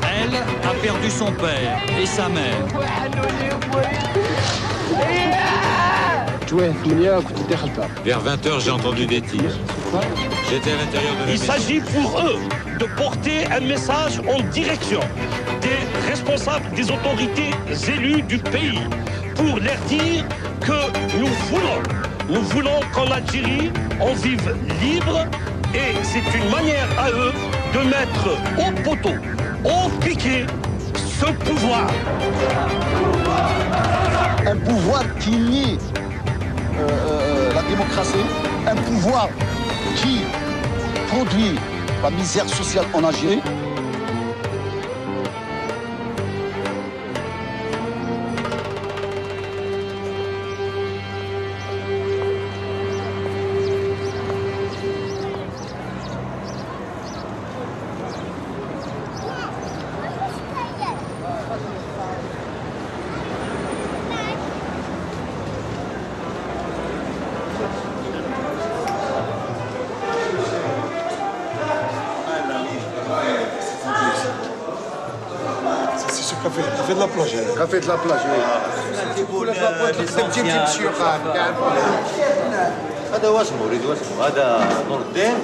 Elle a perdu son père et sa mère. Vers 20h, j'ai entendu des tirs. J'étais à l'intérieur de la maison. Il s'agit pour eux de porter un message en direction des responsables des autorités élues du pays pour leur dire que nous voulons qu'en Algérie, on vive libre et c'est une manière à eux de mettre au poteau, au piquet, ce pouvoir. Un pouvoir qui nie la démocratie, un pouvoir qui produit la misère sociale en Algérie. Café de la plage. Café de la plage, هذا واسمه وليد واسمه هذا نور الدين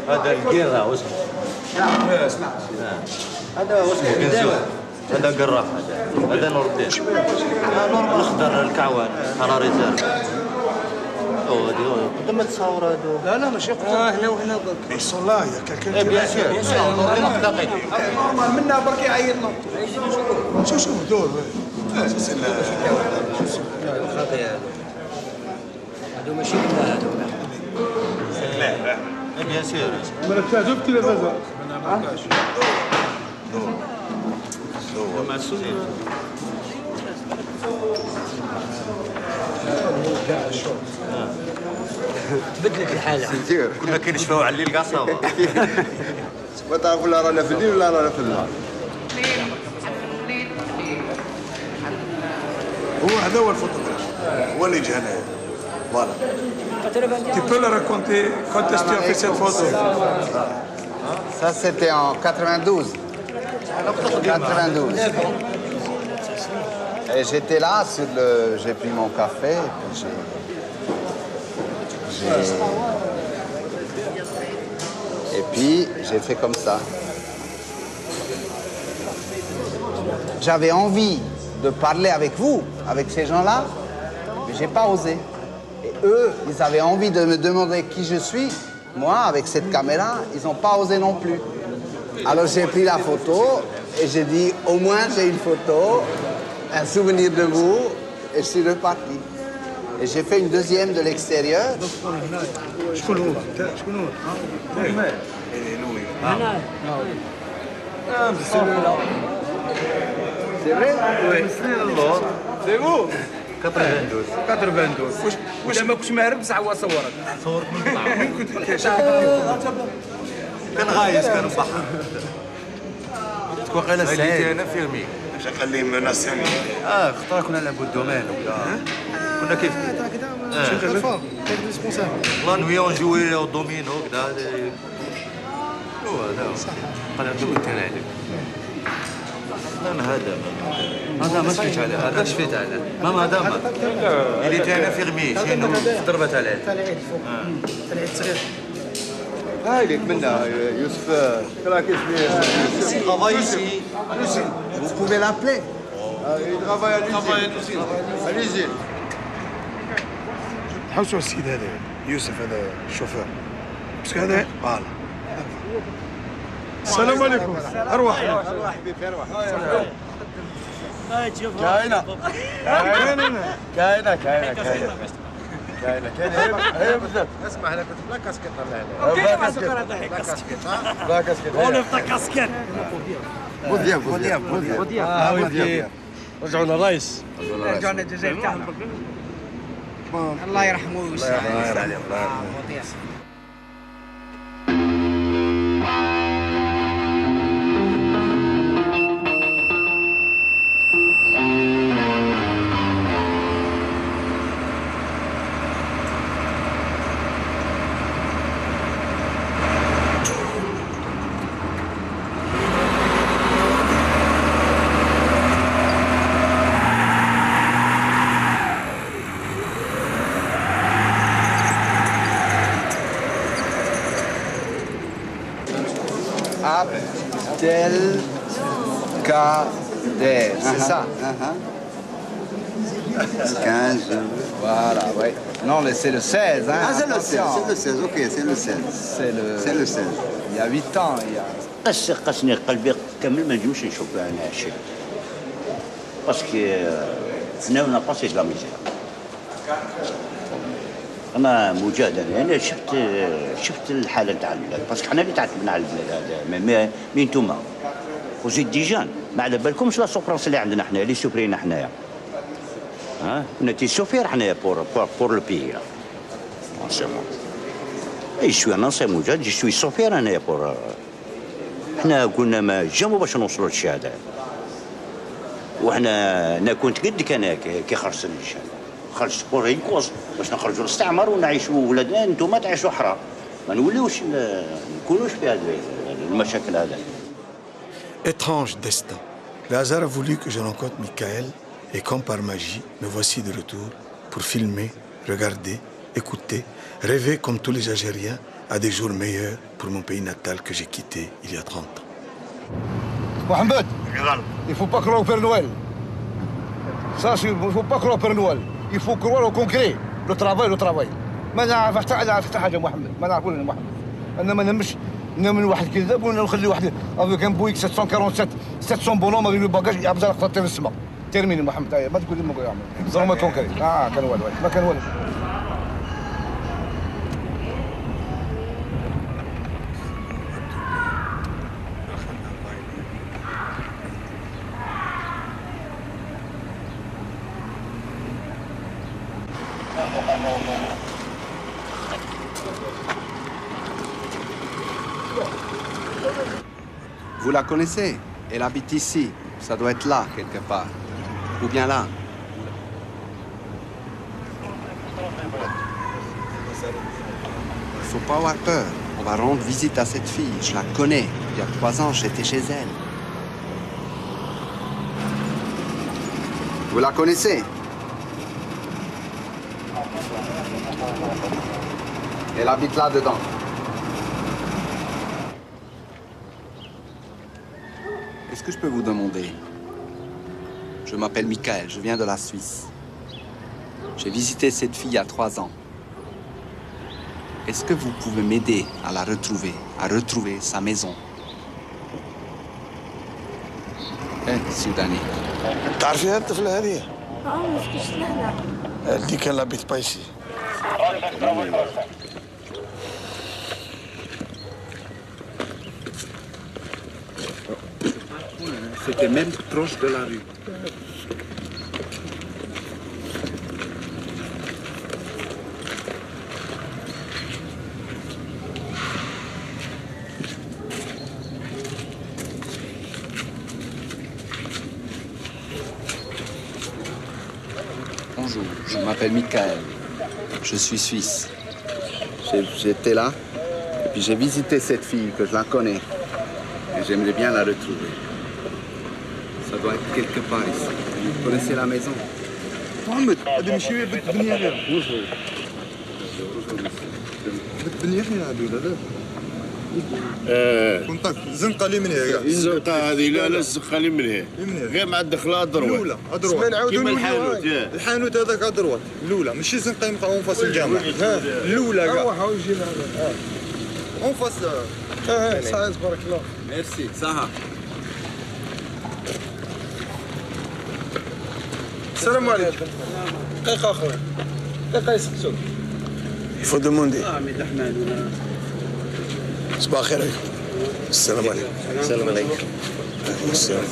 هذا القيرة واسمه هذا واسمه بنزول هذا قراف هذا نور الدين الاخضر الكعوان حراري زار قدام تصاور هذو لا ماشي هنا وهنا برك يصون لا يا كالكان بيان سور نور الدين خلاقي نورمال منا برك يعيطنا شوف دور الخطيئة هذو ماشي كنا هذو لا بيان سور مالك تعجب التلفزه تبدلت الحالة كنا كنشفاو على الليل كاع صافا ما تعرفوا لا رانا في الليل ولا رانا في النهار هو هذا هو الفوتوغراف هو اللي جا هنايا فوالا Tu peux le raconter quand est-ce que tu as fait cette photo? Ça, c'était en 92. 92. Et j'étais là, j'ai pris mon café, et puis j'ai fait comme ça. J'avais envie de parler avec vous, avec ces gens-là, mais j'ai pas osé. Et eux, ils avaient envie de me demander qui je suis. Moi, avec cette caméra, ils n'ont pas osé non plus. Alors j'ai pris la photo et j'ai dit, au moins j'ai une photo, un souvenir de vous, et je suis reparti. Et j'ai fait une deuxième de l'extérieur. C'est vrai? Oui. C'est vous? 92 92 واش ما كنتش مهرب بصح هو صورك صورت من من كنت كاش كان غايس كان بحر تكون قيله سعيد انا فيرمي قال لي ناس ثاني خطره كنا نلعبوا الدومين وكذا كنا كيف والله نويا نجوي الدومينو كذا هو هذا قال عنده التنادي هذا ما شفيت عليه هذا شفيت عليه ماما هذا ما اللي تاعنا فيرمي شنو ضربت عليه طلعت صغير هايلك منا يوسف راك اسمي travaille ici Vous pouvez l'appeler. il travaille à l'usine حوسوا السيد هذا يوسف هذا الشوفير بس هذا فوالا السلام عليكم ارواح ارواح بخير ارواح كاينه كاينه كاينه كاينه هي بزاف اسمع انا كنت بلا كاسكيت بلا كاسكيت بلا كاسكيت اون بلا كاسكيت بودياف رجعونا الرئيس رجعنا الجزائر تاعنا الله يرحمه ويوسع عليه Abdelkader, c'est ça. 15. Voilà, oui. Non, c'est le 16. Hein, Ah, c'est le 16, ok, c'est le 16. C'est le 16. Il y a 8 ans, il y a... قسني قلبي كامل ما نجمش نشوف انا هادشي باسكو حنا ونا باسي لا ميزير انا مجاهد انا شفت الحاله تاع البلاد باسكو حنا اللي تعذبنا على البلاد هذا مين نتوما وزيد ديجان ما على بالكمش لا سوفرونس اللي عندنا حنا اللي سوفرينا حنايا ها نتي سوفير حنايا بور لو بيي اي شويه انا نصي مجاهد شوي سوفير انايا بور احنا قلنا ما جامو باش نوصلوا للشيء هذا وحنا انا كنت قدك انا كي خرجت النيشان خرجت بور هي كوز باش نخرجوا للاستعمار ونعيشوا ولادنا انتم تعيشوا حرة ما نوليوش نكونوش في هذه المشاكل هذا. Étrange destin. Le hasard a voulu que je rencontre Michael et comme par magie, me voici de retour pour filmer, regarder, écouter, rêver comme tous les Algériens à des jours meilleurs pour mon pays natal que j'ai quitté il y a 30 ans. Mohamed, il ne faut pas croire au Père Noël. Ça, il ne faut pas croire au Père Noël. Il faut croire au concret. Le travail. ما نعرف حتى حاجة محمد، ما نعرف ولا محمد. أنا ما نمش نمن واحد كذاب ولا نخلي واحد افيك ان بويك 747 700 بونوم افيك لو باجاج يعبز على خاطر السما. تيرميني محمد ما تقول لي ما يعمل. زعما كونكري. كان والو ما كان والو. Vous la connaissez? Elle habite ici. Ça doit être là, quelque part. Ou bien là. Il ne faut pas avoir peur. On va rendre visite à cette fille. Je la connais. Il y a 3 ans, j'étais chez elle. Vous la connaissez? Elle habite là-dedans. Est-ce que je peux vous demander? Je m'appelle Michael, je viens de la Suisse. J'ai visité cette fille il y a 3 ans. Est-ce que vous pouvez m'aider à la retrouver, à retrouver sa maison? Soudani. تعرفي الطفلة هذه؟ اللي كان لابيت بايسي. C'était même proche de la rue. Bonjour, je m'appelle Michael. Je suis suisse. J'étais là, et puis j'ai visité cette fille que je la connais. Et j'aimerais bien la retrouver. Ça doit être quelque part ici. Vous connaissez la maison? محمد هذه ماشي بالدنيا غير. بالدنيا فين هذه لا كونتاكت زنقه لي من هنا الزنقه هذه لا الزنقه لي من هنا غير مع الدخله دروات الاولى ادروات كيما الحانوت الحانوت هذاك ادروات الاولى ماشي زنقه يبقى اون فاس الجامع الاولى كاع ويجي هذا اون فاس صحيح تبارك الله ميرسي صحة. السلام عليكم دقيقه اخويا دقيقه يسقسوك Il faut demander. صباح الخير عليكم. السلام عليكم. السلام عليكم. السلام.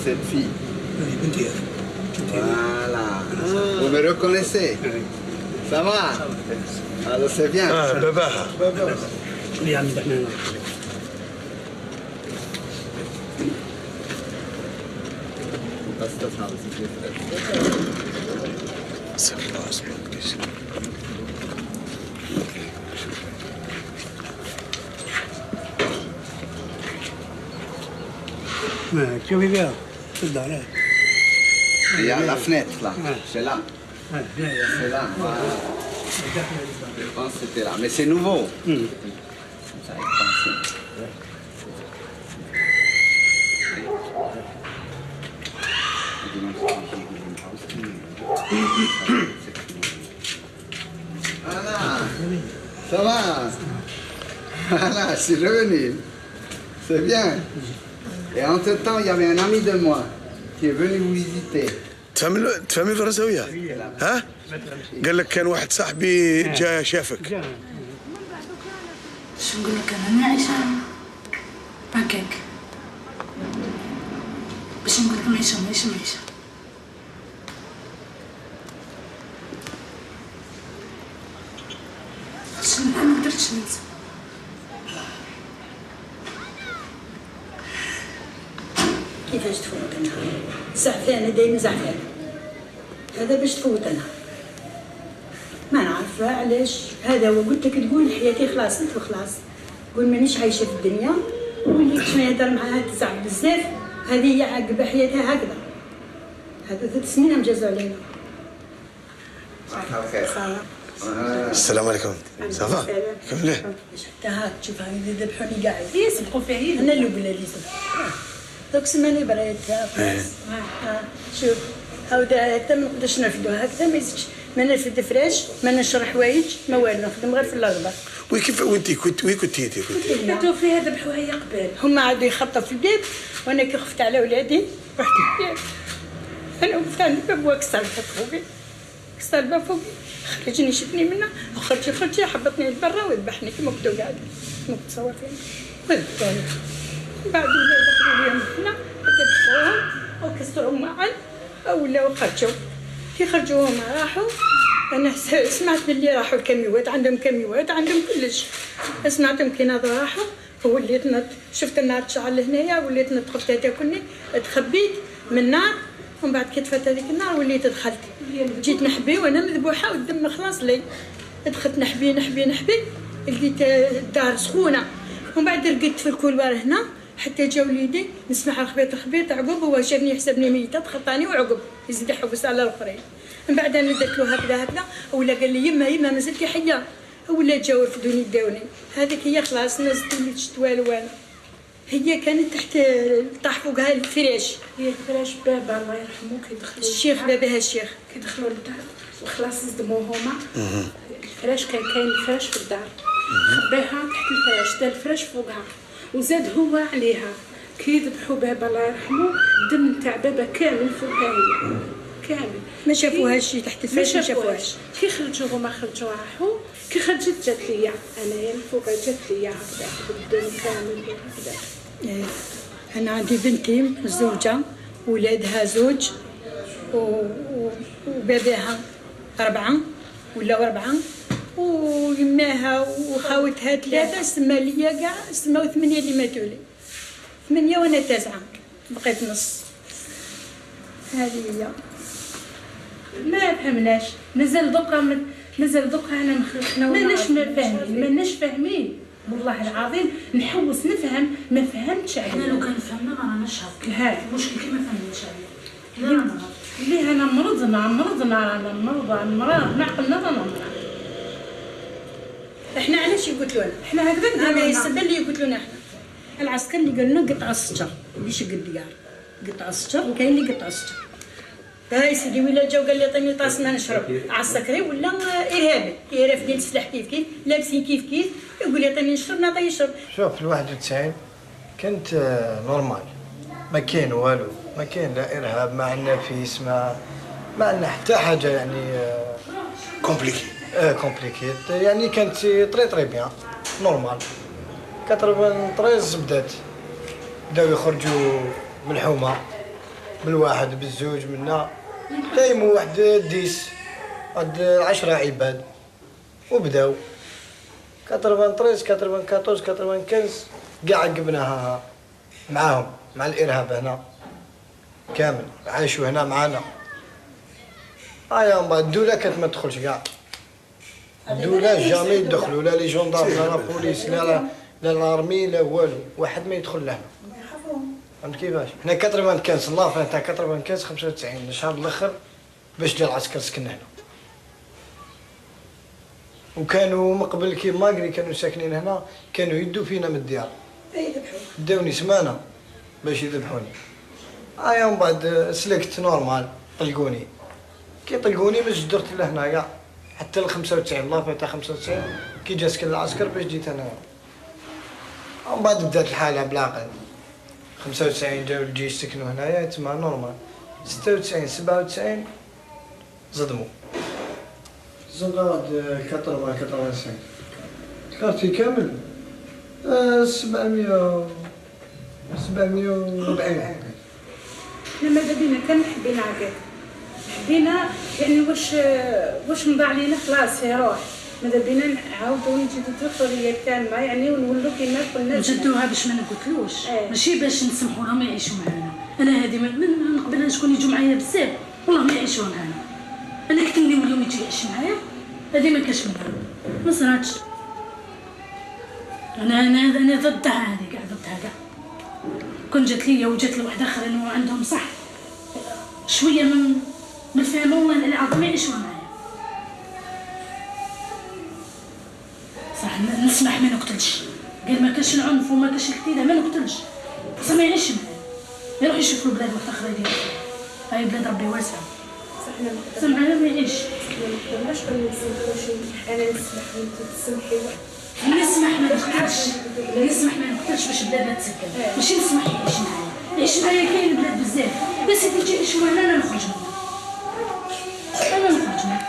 Cette fille. Voilà. Vous me reconnaissez? Ça va? Alors c'est bien. باباها. شنو يا عمي احنا شوفي بها في الدار. Il y a la fenêtre là. C'est là. C'est là. Voilà. Je pense que c'était là, mais c'est nouveau. Voilà, ça va. Voilà, c'est revenu. C'est bien. Et entre-temps, il y avait un ami de moi qui est venu vous visiter. تفهمي الفرنساوية؟ ها؟ قال لك كان واحد صاحبي جا شافك. شو نقول لك أنا عايشة بانكيك. باش نقول لك معيشة. شنو أنا ما قدرتش ننسى. كيفاش تفوت أنا؟ زعفانة دايما زعفانة. هذا باش تفوت أنا. ما نعرفها علاش هذا هو قلت لك تقول حياتي خلاص وخلاص. قول مانيش عايشة في الدنيا واللي باش ما يهدر معاها تزعل بزاف هذه هي عاقبة حياتها هكذا. هذا 3 سنين مجازوا علينا. السلام عليكم. صافا؟ كملي. حتى هاك تشوف هاي ذبحوني قاعد. يسبقوا فيا أنا اللي ولا اللي يسبق. دوك سماني بريتها خلاص. شوف هاودا حتى ما نقدرش نرفدوها هكذا ما يزيدش ما نرفد فراش ما نشر حوايج ما والو نخدم غير في الأخضر. وكيف وانت وين كنتي انت؟ كنتو فيها ذبحوها هي قبل. هما عادوا يخطوا في الباب وانا كي خفت على ولادي رحت للباب. انا وقفت عند الباب وكسر الباب فوقي. كسر الباب فوقي خرجني شدني منه خرجي حبطني لبرا وذبحني كيما كنتو قاعدين كيما كنت تصور فيهم. وذبحوني. بعد ولاد دخلوا ليهم هنا ذبحوهم وكسروهم معا ولاو خرجوا. كي خرجوا هما راحوا أنا سمعت باللي راحوا الكاميوات عندهم كاميوات عندهم كلش. سمعتهم كي ناضوا راحوا وليت شفت النار تشعل هنايا وليت خفت تاكلني تخبيت من النار ومن بعد كي طفت هذيك النار وليت دخلت جيت نحبي وانا مذبوحه والدم خلاص لي. دخلت نحبي لقيت الدار سخونه ومن بعد رقدت في الكولوار هنا حتى جا وليدي نسمع الخبيط عقب هو شافني يحسبني ميته تخطاني وعقب يزيد يحبس على الاخرين. من بعد انا درت له هكذا ولا قال لي يما مازلتي حيه ولا جاو رفدوني داوني. هذيك هي خلاص نزلت وليت شت والو. هي كانت تحت طاح فوقها الفراش. هي الفراش بابا الله يرحمه كي دخل الشيخ باباها الشيخ كي دخلوا للدار وخلاص صدموا هما. الفراش كاين الفراش في الدار خباها تحت الفراش دار الفراش فوقها وزاد هو عليها. كي ذبحوا بابا الله يرحمه الدم نتاع بابا كامل فوقها هي كامل ما شافوهاش تحت الفراش ما شافوهاش. كي خرجوا هما خرجوا راحوا كي خرجت جات ليا انايا الفوق جات ليا هكذا الدم كامل هكذا. انا عندي بنتي مزوجه ولادها زوج وباباها 4 ولا 4 ويماها وخاوتها 3 سما ليا كاع سماو 8 اللي ماتوا لي 8 وانا 9 بقيت نص. هذه هي ما فهمناش مازال دوكا انا ماناش فاهمين والله العظيم نحوس نفهم ما فهمتش عليه. انا لو كان فهمنا ما راناش هاكا هاك المشكل كي ما فهمتش عليه. ليه انا مرض نعقلنا رانا احنا علاش يقتلونا؟ احنا هكذا انا يسبب لي يقتلونا احنا. العسكر اللي قال لنا قطع الشجر ماشي قد قطع الشجر وكاين اللي قطع الشجر. هاي سيدي ولا جاو قال لي عطيني طاس ما نشرب عسكري ولا ارهابي رافدين السلاح كيف لابسين كيف يقول لي عطيني نشرب نعطيه يشرب. شوف في 91 كنت نورمال ما كاين والو ما كاين لا ارهاب ما عندنا فيس ما عندنا حتى حاجه يعني كومبليكي كومبليكيت يعني كانت طري بيان نورمال. 93 بداو يخرجوا من الحومه بالواحد بالزوج منا دايما واحد 10 عباد وبداو 93 94 95 كاع عقبناها معاهم مع الارهاب هنا كامل عاشوا هنا معانا. من بعد الدوله كانت ما تدخلش كاع الدوله جامي يدخلوا لا لي جوندارم لا لا بوليس لا لارمي لا والو واحد ما يدخل لهنا. فهمت كيفاش؟ حنا 95 الله فين تاع 95 95 الشهر الاخر باش جا العسكر سكننا هنا. وكانوا من قبل كي ماغري كانوا ساكنين هنا كانوا يدوا فينا من الديار. يذبحوا. داوني سمانه باش يذبحوني. ومن بعد سلكت نورمال طلقوني. كي طلقوني ما درت لهنا كاع حتى ل 95 لافي تاع 95 كي جا سكن العسكر باش جيت انا. ومن بعد بدات الحاله بالعقل. 95 جاو الجيش سكنوا هنايا تما نورمال. 96 97 صدموا. زغاد 85 كارتي كامل 740. احنا ماذا بينا كان حبينا هكاك، حبينا يعني واش مضى علينا خلاص يروح، ماذا بينا نعاودو نجدو الحريه تاعنا يعني ونولو كيما كنا نجدوها باش ما نقتلوش، ماشي باش نسمحوا لهم يعيشوا معنا. انا هذه من قبل شكون يجوا معايا بزاف والله ما يعيشوا معنا. انا كنت نولي اليوم يجي يعيش معايا هذه ما كاش منها، ما صراتش. انا ضدها، هذه كاع ضدها كاع. كون جات ليا وجات لواحد اخر انه عندهم صح شويه من الفهم والله العظيم يعيشوا معايا. صح نسمح ما نقتلش، قال ما كاش العنف وما كاش الكتيله ما نقتلش، بس ما يعيش معايا، يروح يشوف بلاد واحده اخرى يدير. هاي بلاد ربي واسعه. صح معايا ما يعيش. ما نقدرش نسمحوش انا نسمح وانت تسمحي. نسمح ما نقتلش باش بلاد لا تسكن، ماشي نسمح يعيش معايا. يعيش معايا كاين بلاد بزاف، بس اللي يجي يعيش معانا انا نخرج منها. انا نخرج منها.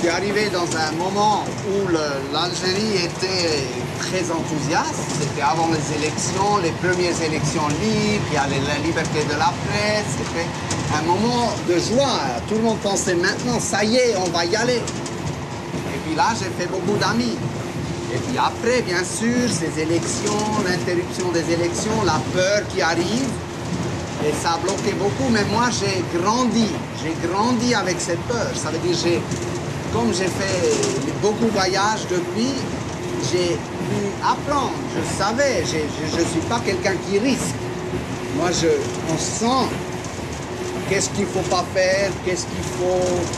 suis arrivé dans un moment où l'Algérie était très enthousiaste. C'était avant les élections, les premières élections libres, il y avait la liberté de la presse. C'était un moment de joie. Tout le monde pensait maintenant, ça y est, on va y aller. Et puis là, j'ai fait beaucoup d'amis. Et puis après, bien sûr, ces élections, l'interruption des élections, la peur qui arrive. Et ça a bloqué beaucoup, mais moi j'ai grandi avec cette peur. Ça veut dire, comme j'ai fait beaucoup de voyages depuis, j'ai pu apprendre, je savais, je ne suis pas quelqu'un qui risque. Moi, on sent qu'est-ce qu'il ne faut pas faire,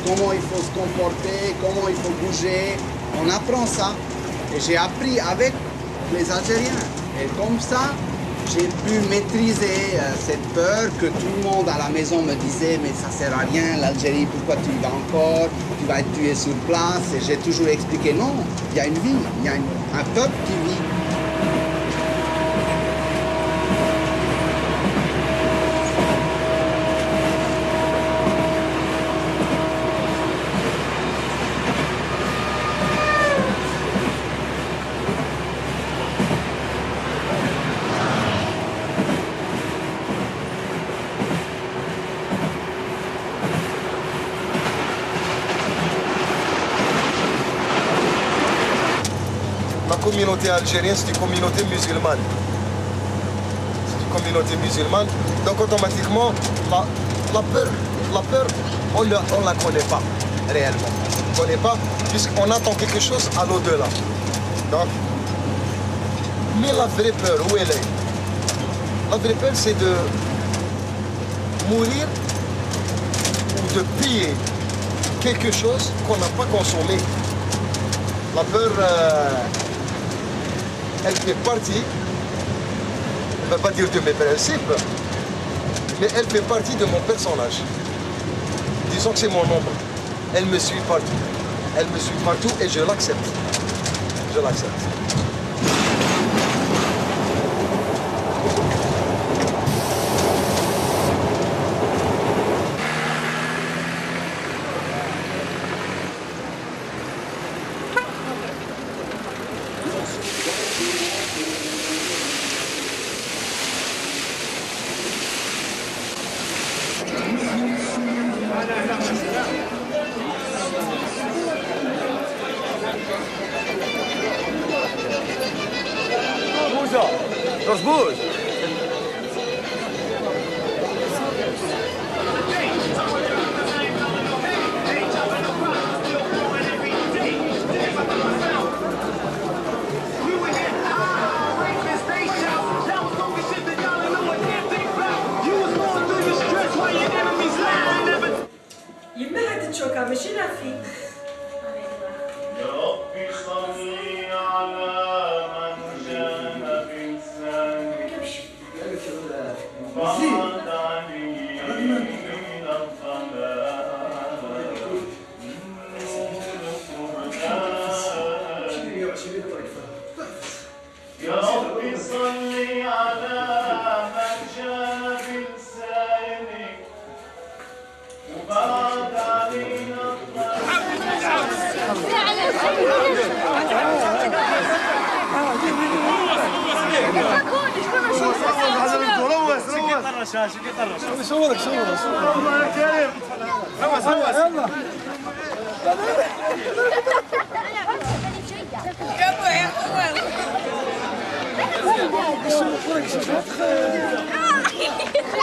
comment il faut se comporter, comment il faut bouger. On apprend ça. Et j'ai appris avec les Algériens. Et comme ça, j'ai pu maîtriser cette peur que tout le monde à la maison me disait mais ça sert à rien, l'Algérie, pourquoi tu y vas encore, tu vas être tué sur place. Et j'ai toujours expliqué non, il y a une vie, il y a un peuple qui vit. La communauté algérienne, c'est une communauté musulmane. C'est une communauté musulmane. Donc automatiquement, la peur, on ne la connaît pas réellement. On ne connaît pas puisqu'on attend quelque chose à l'au-delà. Donc, mais la vraie peur, où elle est? La vraie peur, c'est de mourir ou de piller quelque chose qu'on n'a pas consommé. La peur, elle fait partie, on ne va pas dire de mes principes, mais elle fait partie de mon personnage. Disons que c'est mon ombre. Elle me suit partout. Elle me suit partout et je l'accepte. Je l'accepte. Rozbój! يما هاد التشوكة ماشي لافي يا رب صلي على من جاء بلسانك وبعد علينا صورك الله كريم هوس يلا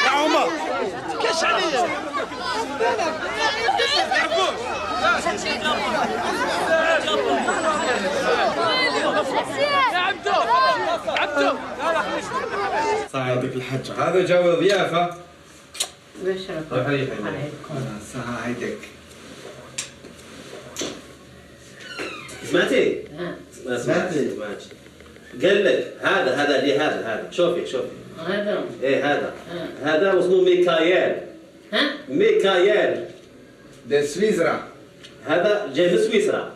يا عمر كاش عليا يا عبدو عبدو صاحبك الحج هذا جو ضيافه بشرة ساعة هيدك سمعتي؟ سمعتي قال لك هذا اللي هذا شوفي هذا ايه هذا اسمه ميكايل ميكايل ده سويسرا هذا جاي من سويسرا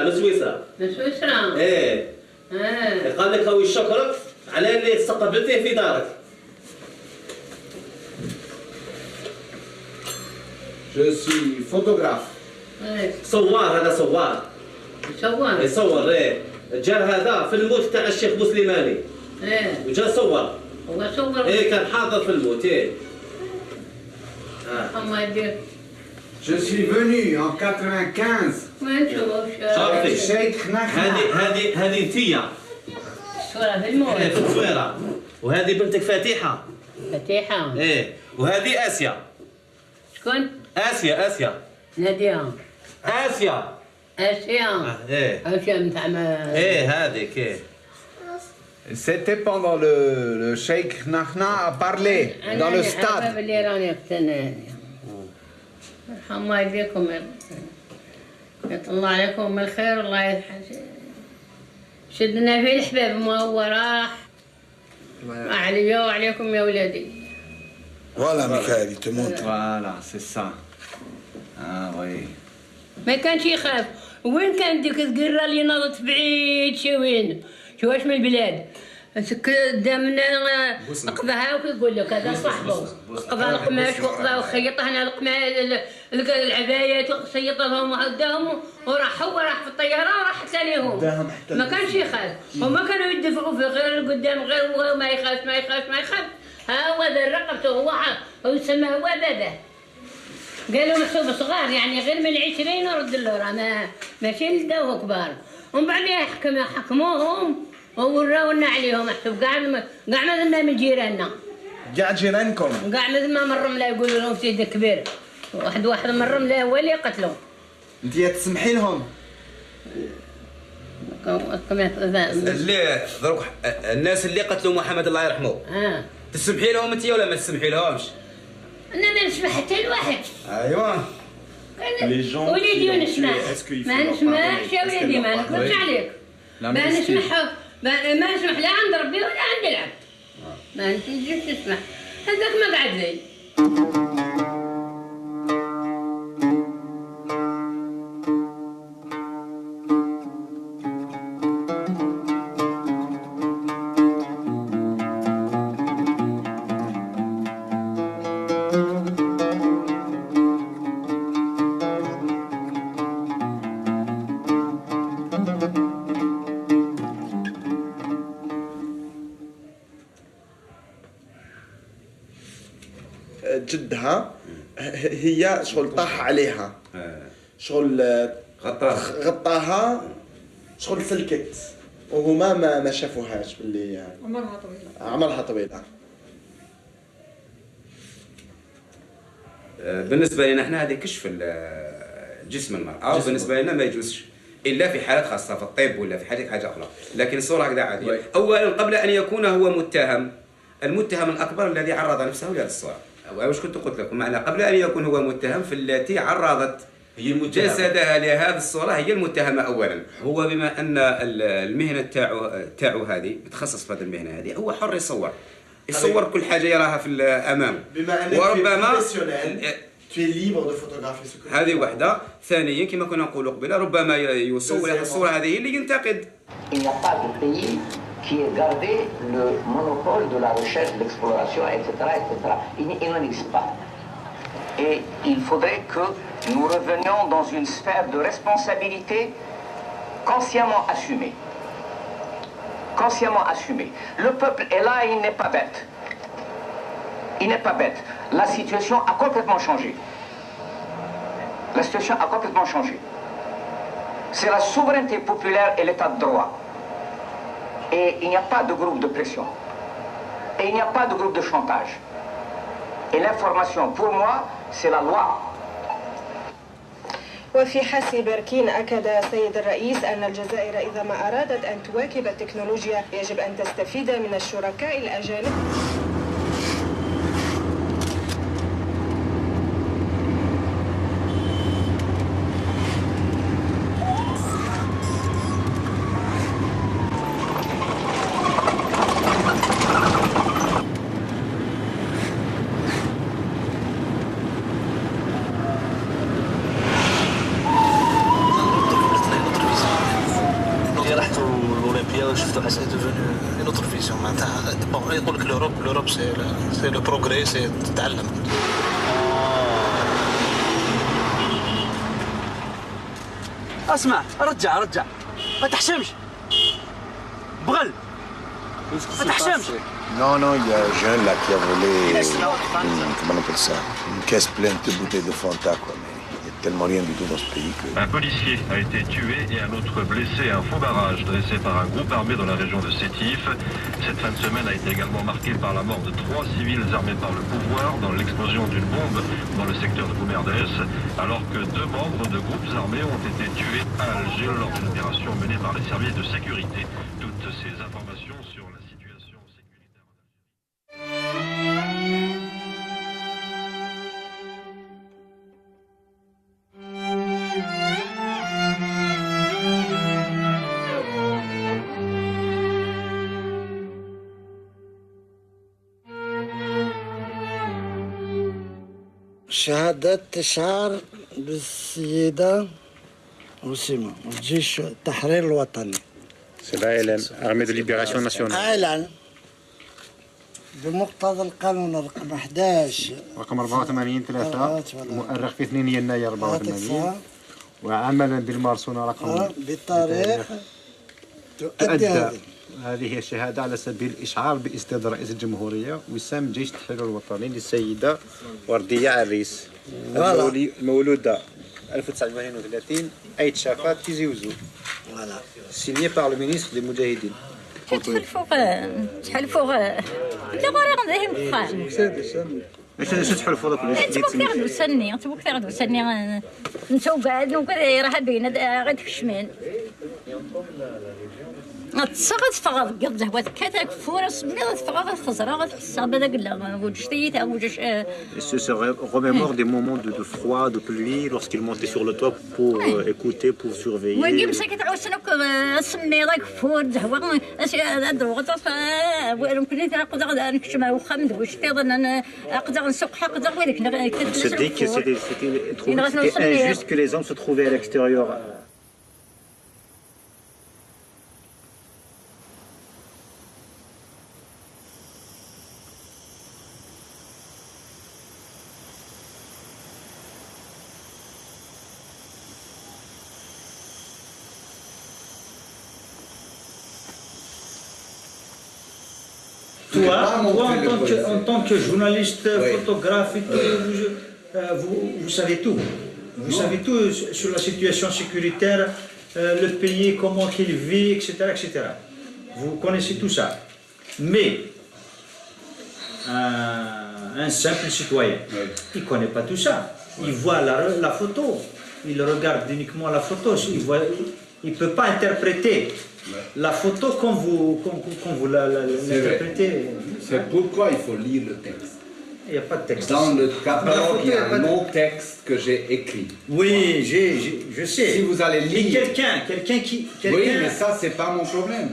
من سويسرا ايه قال لك هو يشكرك على اللي استقبلته في دارك. Je suis photographe. صوار، هذا صوار يصور. ايه جا هذا في الموت تاع الشيخ بوسليماني. وجا صور. هو صور. ايه كان حاضر في الموت. ايه. الله يدير. Je suis venu en 95. ما نشوفش. صافي. الشيخ نخنع. هذه انتيا. الصورة في الموت. ايه في التصويرة. وهذه بنتك فاتحة. فاتحة. ايه وهذه آسيا. شكون؟ آسيا. نادية. آسيا. ايه. آسيا نتاع ايه هذيك ايه. C'était pendant le Cheikh Nahna a parlé dans le stade. اللي راني الله يديكم يطلع عليكم من الخير والله يحسن. شدنا فيه الحباب ما هو راح عليا وعليكم يا ولادي. Voilà, Michael, il te montre. Voilà, c'est ça. Ah oui. ما كانش يخاف. وين كان ديك القرة اللي ناضت بعيد شوين شواش من البلاد دامنا قضاها وكيقول لك هذا صاحبه قضى القماش وقضى وخيط هنا العبايات وخيطهم وهداهم وراح هو راح في الطياره وراح ثانيهم ما كانش يخاف وما كانوا يدفعوا في غير القدام غير هو ما يخاف ها هو ذا رقبته هو يسمى هو بابا قالوا محسوب صغار يعني غير من 20 ورد اللورا ماشي لداو كبار ومن بعد حكموهم ووراونا عليهم محسوب كاع مازلنا من جيراننا كاع جيرانكم كاع مازلنا من الرمله يقولوا لهم سيدي كبير واحد من الرمله هو اللي قتلوا. انت تسمحي لهم؟ اللي دروك الناس اللي قتلوا محمد الله يرحمه تسمحي لهم انت ولا ما تسمحي لهمش؟ انا ما نسمح حتى لواحد. ايوا وليدي ونسمع ما نسمحش يا وليدي ما نكذبش عليك ما نسمح لا عند ربي ولا عند العبد ما نجيش نسمح هذاك ما قعد لي. جدها هي شغل طاح عليها شغل غطاها شغل فلكت وهما ما شافوهاش باللي عمرها طويله. بالنسبه لنا احنا هذه كشف جسم المرأة بالنسبه لنا ما يجوزش الا في حالات خاصه في الطب ولا في حاجه اخرى لكن الصوره هكذا عاديه. اولا قبل ان يكون هو متهم المتهم الاكبر الذي عرض نفسه لهذه الصوره واش كنت قلت لكم معنا قبل ان يكون هو متهم في التي عرضت جسدها لهذه الصوره هي المتهمه اولا. هو بما ان المهنه تاعو هذه متخصص في هذه المهنه هذه هو حر يصور كل حاجه يراها في امامه وربما هذه وحده. ثانيا كما كنا نقولوا قبل ربما يصور هذه الصوره هذه اللي ينتقد. qui ait gardé le monopole de la recherche, de l'exploration, etc., etc. Il n'en existe pas. Et il faudrait que nous revenions dans une sphère de responsabilité consciemment assumée. Consciemment assumée. Le peuple est là et il n'est pas bête. Il n'est pas bête. La situation a complètement changé. La situation a complètement changé. C'est la souveraineté populaire et l'état de droit. Et il n'y a pas de groupe de pression. Et il n'y a pas de groupe de chantage. Et l'information, pour moi, c'est la loi. وفي حسم بركين أكد السيد الرئيس أن الجزائر إذا ما أرادت أن تواكب التكنولوجيا يجب أن تستفيد من الشركاء الأجانب. يقول لك l'Europe c'est le progrès c'est تتعلم. اسمع رجع ما تحشمش بغل ما تحشمش. Non, il y a un jeune là qui a volé, comment on appelle ça, une caisse pleine de bouteilles de Fanta, quoi. Mais il y a tellement rien du tout dans ce pays que... Un policier a été tué et un autre blessé à un faux barrage dressé par un groupe armé dans la région de Sétif. Cette fin de semaine a été également marquée par la mort de 3 civils armés par le pouvoir dans l'explosion d'une bombe dans le secteur de Boumerdès, alors que 2 membres de groupes armés ont été tués à Alger lors d'une opération menée par les services de sécurité. Toutes ces informations sur la situation sécuritaire. شهادة تشعر بالسيدة وسيمة الجيش التحرير الوطني. C'est l'ALN, Armée de Libération Nationale. أعلن بمقتضى القانون رقم 11 رقم 84/3 مؤرخ في 2 يناير 84 وعملا بالمارسونة رقم بطريق تؤدى هذه الشهادة على سبيل الإشعار بإصدار رئيس الجمهورية وسام جيش التحرير الوطني للسيدة وردية عريس المولودة 1932 أيت شافات تيزي وزو signé par le ministre des Moudjahidines. تحلفوا لا غير غنذهم خان اش تحلفوا هذاك انت كيردو سني نتو قاعد وكذا راه باينه غير الشمال تصغد فغض قد زهوات كاتاك فورس ملي تفغض خزرا غتحسها بهذاك لا وجشتي تا وجش se remémore des moments de froid, de pluie lorsqu'il montait sur le toit pour écouter, pour surveiller. وي مسكت عاوسنك سمي داك فور زهوا اش دروغت ممكن نقدر نكشم واخا مدوش تيظن نقدر نسوق حقدر ولكن se dit que c'était injuste que les hommes se trouvaient à l'extérieur. Toi, en tant que journaliste, photographe, et tout, vous savez tout. Vous savez tout sur la situation sécuritaire, le pays, comment il vit, etc., etc. Vous connaissez tout ça. Mais un simple citoyen, il ne connaît pas tout ça. Il voit la photo, il regarde uniquement la photo, il ne peut pas interpréter la photo comme vous l'interprétez. C'est pourquoi il faut lire le texte. Il n'y a pas de texte. Dans le catalogue, il y a un long texte que j'ai écrit. Oui, je sais. Si vous allez lire... Quelqu'un qui... Oui, mais ça, c'est pas mon problème.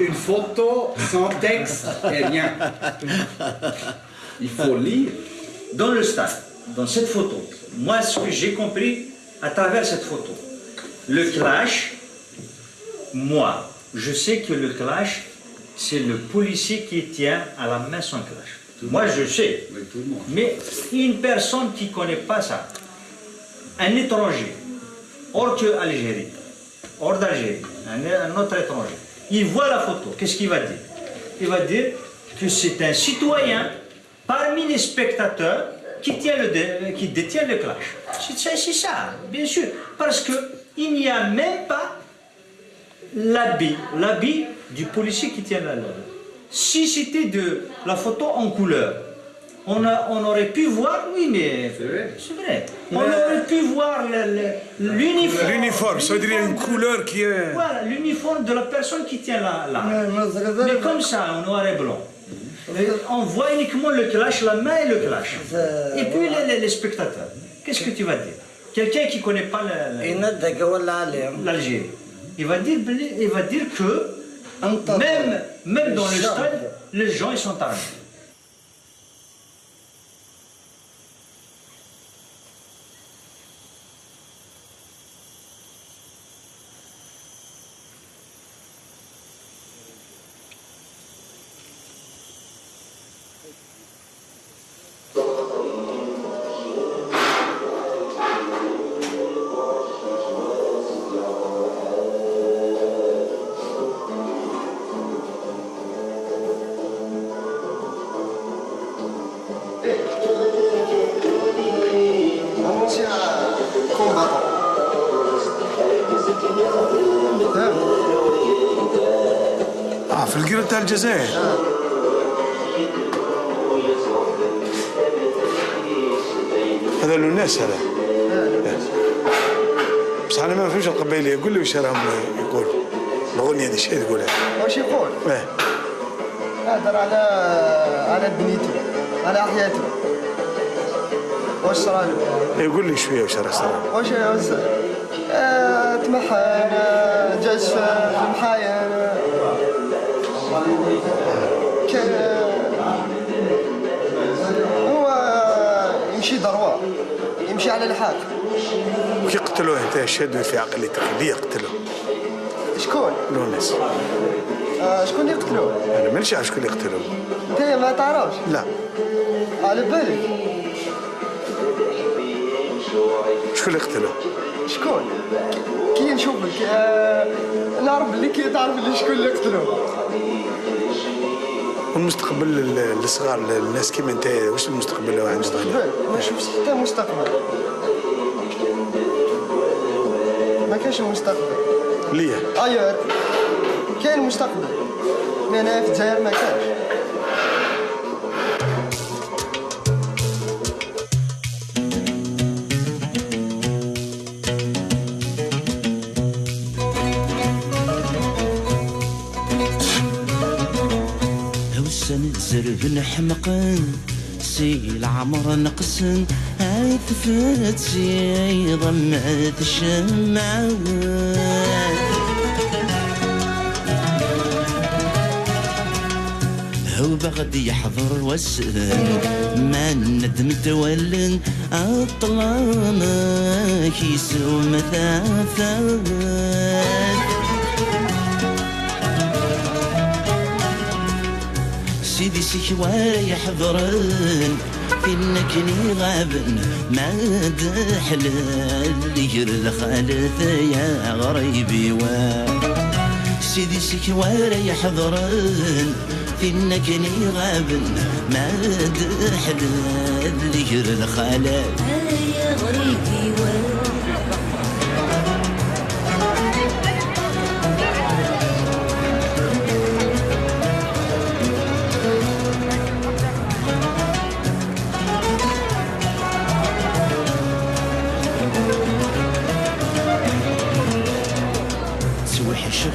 Une photo sans texte et rien. Il faut lire. Dans le stade, dans cette photo, moi, ce que j'ai compris à travers cette photo, le clash, moi, je sais que le clash, c'est le policier qui tient à la main son clash. Moi, je sais. Oui, tout le monde. Mais une personne qui ne connaît pas ça, un étranger, hors que Algérie, hors d'Algérie, un autre étranger, il voit la photo, qu'est-ce qu'il va dire? Il va dire que c'est un citoyen parmi les spectateurs qui détient le clash. C'est ça, bien sûr. Parce qu'il n'y a même pas l'habit du policier qui tient la loi. Si c'était de la photo en couleur, on aurait pu voir, oui, mais c'est vrai. On aurait pu voir l'uniforme. L'uniforme, ça veut dire une couleur qui est... Voilà, l'uniforme de la personne qui tient là. Mais comme ça, en noir et blanc. On voit uniquement le clash, la main et le clash. Et puis les spectateurs. Qu'est-ce que tu vas dire? Quelqu'un qui ne connaît pas l'Algérie. Il va dire que même dans le stade, les gens ils sont armés. انت كومباتون في القرى تاع الجزائر. هذا له ناس هذا. بصح انا ما نفهمش القبائليه، قول لي واش راهم يقول الاغنيه هذه شنو تقولها؟ واش يقول؟ هضر على بنيته على حياته. واش صرالو؟ يقول لي شويه واش راه صرالو. واش تمحن جاز في المحاين كان هو يمشي ضروه يمشي على الحاق. كي قتلوه انت شادوه في عقليتك اللي يقتلوه؟ شكون؟ لوناس. شكون اللي قتلوه؟ انا مانيش عارف شكون اللي قتلوه. انت ما تعرفش؟ لا. على بالك؟ شكون اللي قتلوه؟ شكون؟ كي نشوفك نعرف بلي كي تعرف بلي شكون اللي قتلوه. والمستقبل الصغار الناس كيما انت واش المستقبل عند صغير؟ ما نشوفش حتى مستقبل. ما كاينش مستقبل. ليه؟ ايوه كاين مستقبل. هنا في الجزائر ما كاينش. زرب نحمق سي العمر نقص عيثفت سي ضمت الشمعات هو بغدي يحضر والسن ما ندم تولن أطلعنا كيسو مثاثات سيدي سكوار يحضرن فينك لي غابن ما دحلال لير الخالث يا غريبي سيدي سكوار يحضرن فينك لي غابن ما دحلال لير الخالث يا غريبي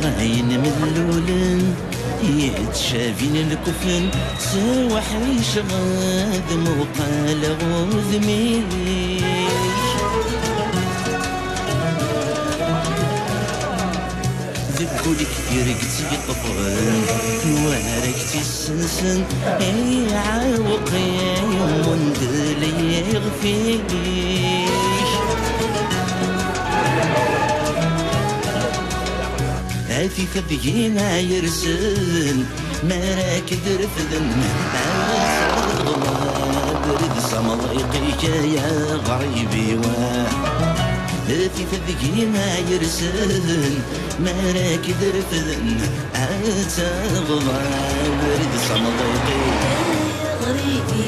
غاين مذلولن يتشافين الكفن سوا حريش غاد وقال غوذميش ذبولك يرقتي طفل وارقتي السنسن يعاوق يوم دلي يغفيش هاتي ثبينا يرسل ما راكد رفذن برد سمضيقيك يا غريبي هاتي ثبينا يرسل ما راكد رفذن أتغضى برد سمضيقيك يا غريبي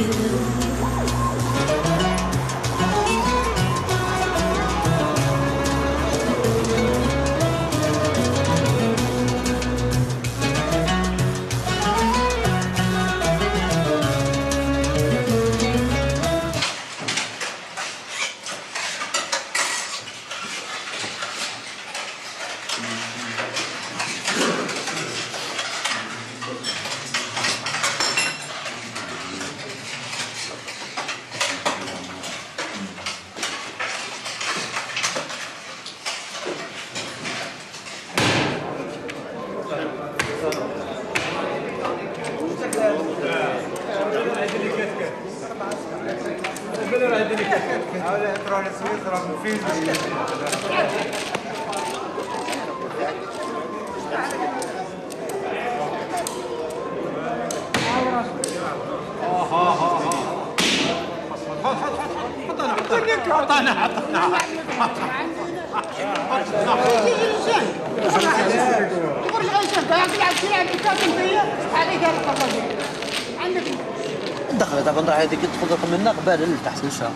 دخل دابا نروح هذيك تدخل رقم منا قبال لتحت نسا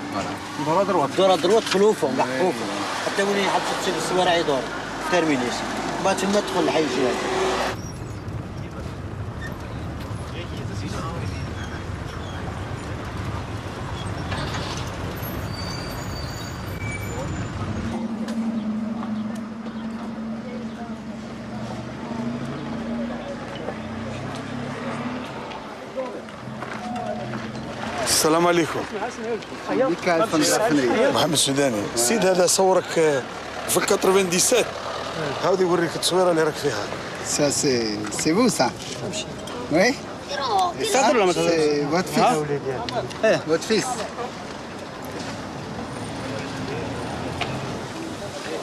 دورة دروات تخلوفهم كاع حقوقهم حتى وين يحط في السوارع يدور تيرمينيس بعد تما تدخل الحي الجهاد. السلام عليكم. محمد السوداني. السيد هذا صورك في 97 هاودي يوريك التصويره اللي راك فيها. Ça c'est vous ça. Oui. C'est votre fils. Votre fils.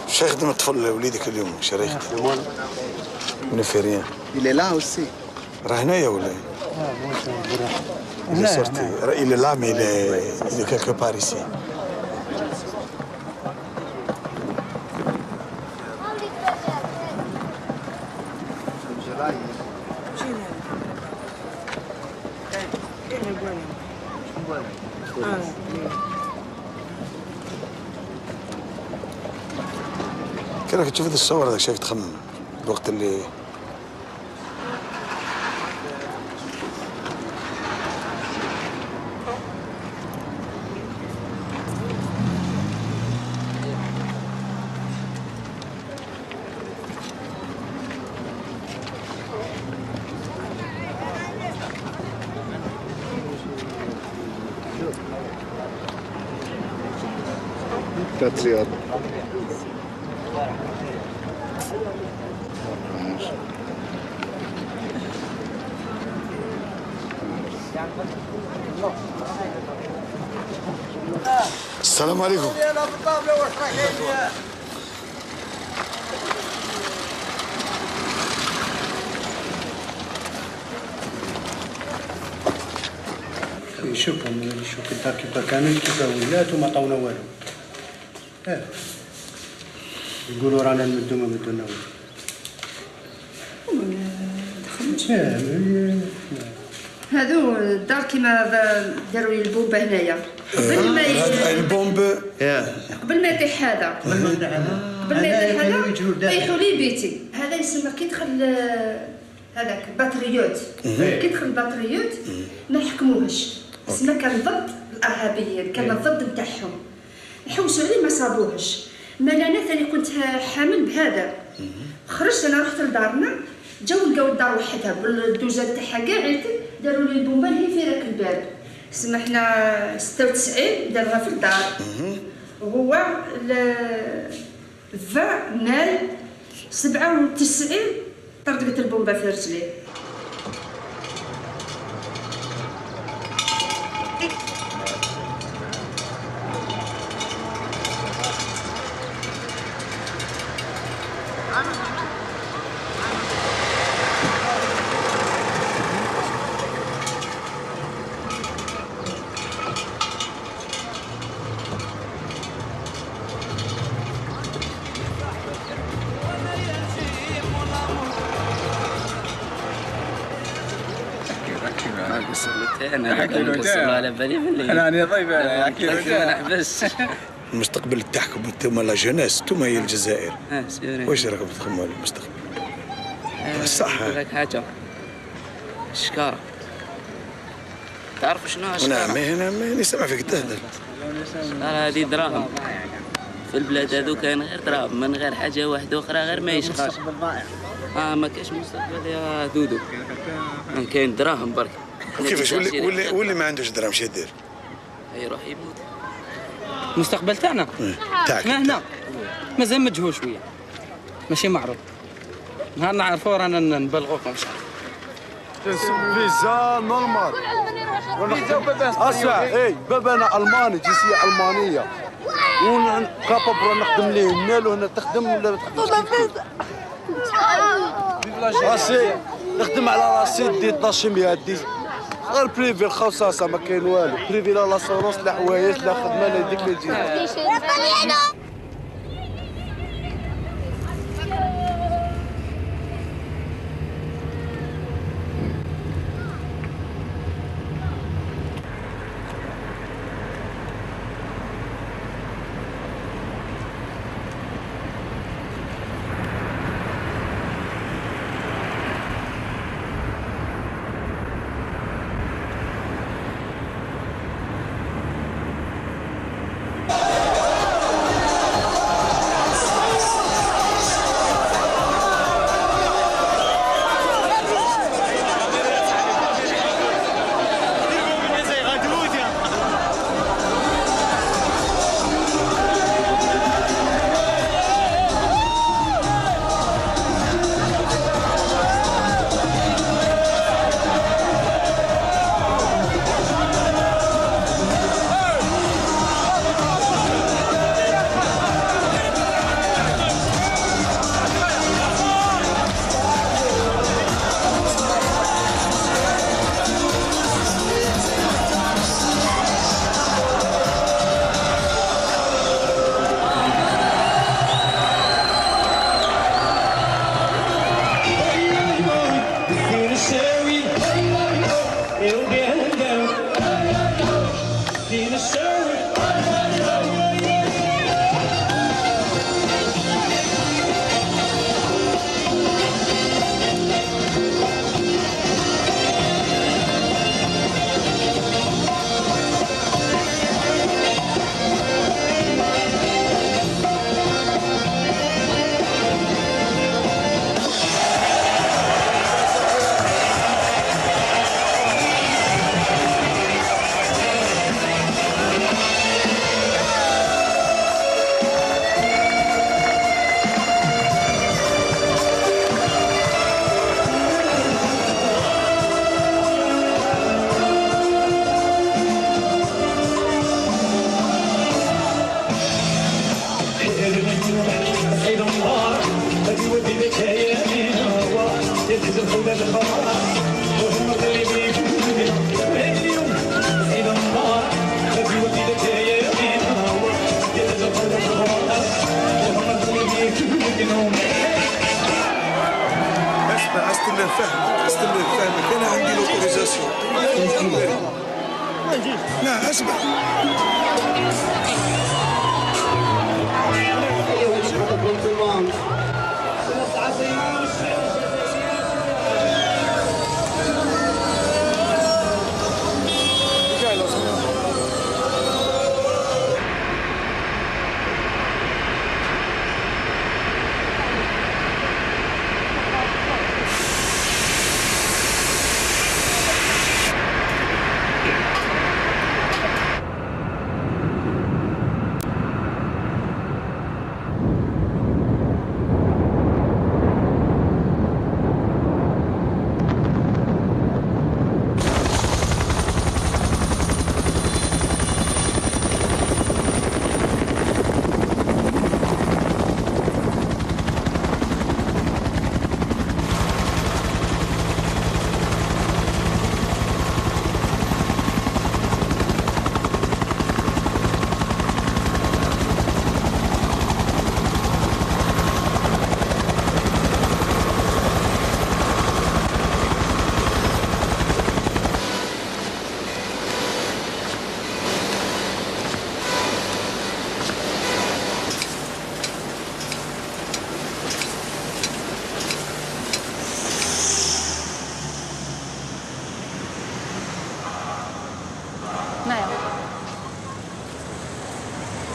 شو يخدم الطفل وليدك اليوم؟ شريك من فيريان. Il est là aussi. راه هنايا ولا؟ Il est sorti. Il est là, mais il est quelque part ici. كي راك تشوف هاد الصور هذاك شايف تخمم الوقت اللي patriote. السلام عليكم. شوف الدار كيف كانت كيف ولات وما عطاونا والو. يقولوا رانا نمدو ما مدونا والو. هذو الدار كيما داروا لي البومبه هنايا قبل ما البومب قبل ما يطيح هذا قبل ما يطيح هذا طيحوا لي بيتي. هذا يسمى كي دخل هذاك باتريوت كي دخل الباتريوت ما حكموهش اسمه كان ضد الارهابيين كان ضد نتاعهم حوسوا عليه ما صابوهش. ما انا ثاني كنت حامل بهذا خرجت انا رحت لدارنا جاو لقاو الدار وحدها بالدوزه تاعها كاع داروا لي البومبه اللي في راك الباب. سما حنا 96 داروها في الدار وهو 20 مال 97 طردقت البومبه في رجليه. انا ضيف انا بس المستقبل تاعكم انتم لا جونيس انتم هي الجزائر. واش راكم تخمموا على المستقبل؟ صح لك حاجه الشكاره تعرف شنو الشكاره؟ نعم انا ماني سامع فيك تهدر. هذه دراهم في البلاد هذو كان غير دراهم من غير حاجه واحده اخرى غير ما يشقاش. ما كاينش مستقبل يا دودو كاين دراهم برك. وكيفاش واللي ما عندوش دراهم شي يدير؟ يروح يموت. المستقبل تاعنا تاعك هنا مازال مجهول شويه ماشي معروف. نهار نعرفوا رانا نبلغوكم ان شاء الله. فيزا نورمال اسمع اي بابا انا الماني جنسيه المانيه ونكابابل نخدم ليه هنا لو هنا تخدم ولا ما تخدمش؟ راسي نخدم على راسي دي 12 دي غير بريفي الخصاصه ما كاين والو. بريفي لا لاسورونس لا حوايج لا خدمه لا ديك اللي تجي. استنى فهمك انا عندي لوتوريزاسيون. لا اسمع.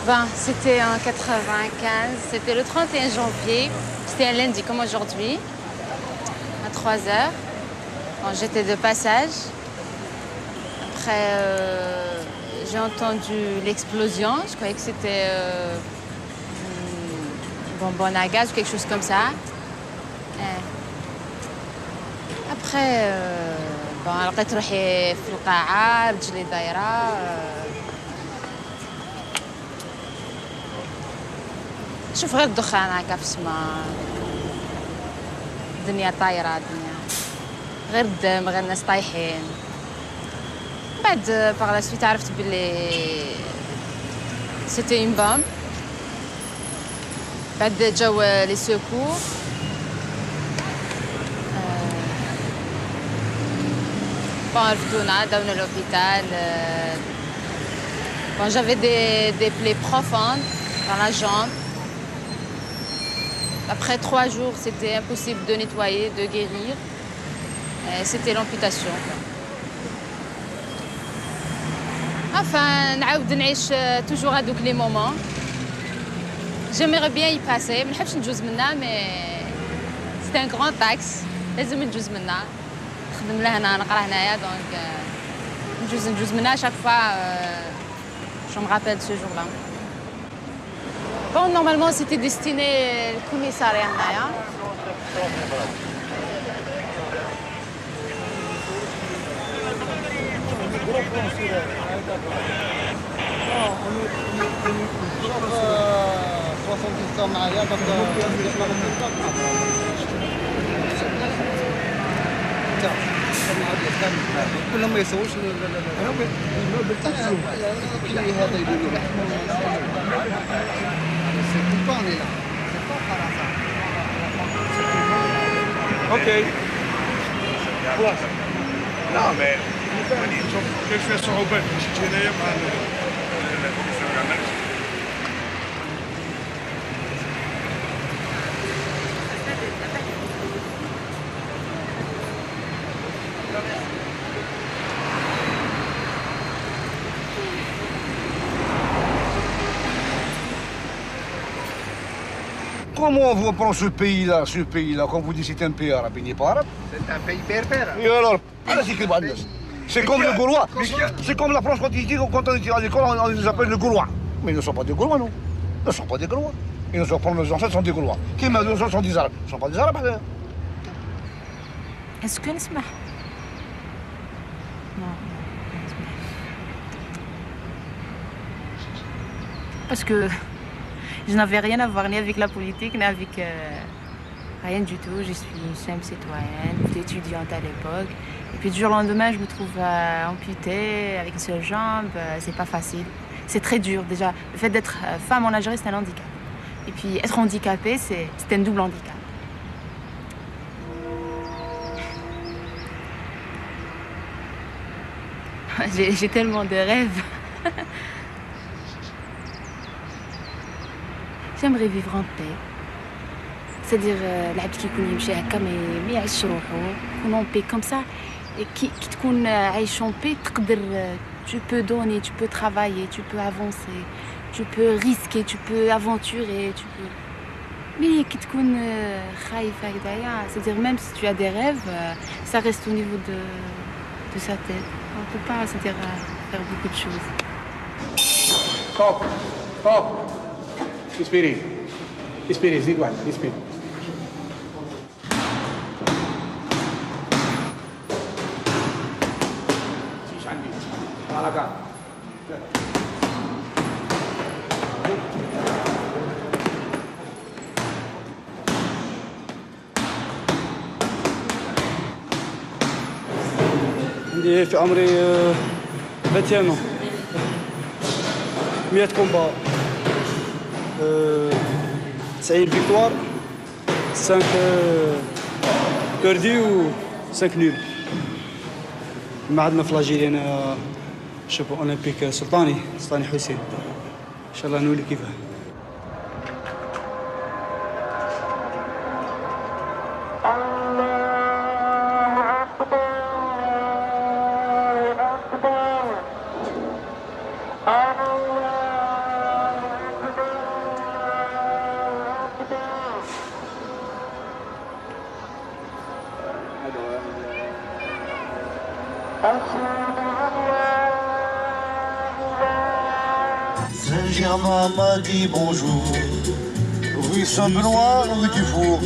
Ben, c'était en 95, c'était le 31 janvier, c'était un lundi comme aujourd'hui, à 3 heures. Bon, j'étais de passage. Après, j'ai entendu l'explosion, je croyais que c'était une bonbonne à gaz ou quelque chose comme ça. Après, bon, لقيت روحي في القاعة رجلي دايرة. شوف غير الدخان هكا في السماء، الدنيا طايرة، الدنيا غير الدم، غير الناس طايحين. بعد باغ لا سويت عرفت بلي سيتي اون بومب. بعد جاو لي سيكور، بون رفدونا داونا لوبيتال. بون جافي دي بلي بروفوند dans la jambe. Après 3 jours, c'était impossible de nettoyer, de guérir. C'était l'amputation. Enfin, نعاود نعيش toujours هذوك les moments. J'aimerais bien y passer. ما نحبش نجوز منها، mais c'est un grand axe. لازم نجوز منها. نخدم لهنا، نقرا هنايا، donc نجوز منها chaque fois. Je me rappelle ce jour-là. Bon, normalement, c'était destiné au commissariat. كلهم ما يسووش بالتعب هذا يقولوا له اوكي خلاص. لا يعني كاين فيها صعوبات باش تجي هنايا مع Comment on prend ce pays-là, quand vous dites c'est un pays arabe, il n'est pas arabe. C'est un pays berbère. Et alors, c'est comme le Gaulois. C'est comme la France quand on était à l'école, on les appelle le Gaulois. Mais ils ne sont pas des Gaulois, non. Ils ne sont pas des Gaulois. Et nos ancêtres sont des Gaulois. Qui m'a dit sont des Arabes. Ils ne sont pas des Arabes. Est-ce que نسمح Non. Parce que je n'avais rien à voir ni avec la politique, ni avec rien du tout. Je suis une simple citoyenne, étudiante à l'époque. Et puis du jour au lendemain, je me trouve amputée avec une seule jambe. C'est pas facile. C'est très dur déjà. Le fait d'être femme en Algérie, c'est un handicap. Et puis être handicapée, c'est un double handicap. J'ai tellement de rêves. J'aimerais vivre en paix. C'est-à-dire, العبد كيكون يمشي هكا ما يعيش روحو، يكون en paix comme ça. Et كي تكون عايش en paix تقدر tu peux donner, tu peux travailler, tu peux avancer, tu peux risquer, tu peux aventurer, tu peux. Mais كي تكون خايف هكذايا, c'est-à-dire même si tu as des rêves, ça reste au niveau de sa tête. On ne peut pas, c'est-à-dire faire beaucoup de choses. Stop. Espérez, زيد واحد, espérez. ماشيش عندي. على كان. عندي في عمري 21 ans. 100 combats. 90 victoires, 5 perdus و 5 nuls. ما عندنا في لاجيري انا شامبيون اولمبيك سلطاني حسين. ان شاء الله نولي كيفاه. Saint-Germain m'a dit bonjour. Rue Saint-Benoît, rue du Four.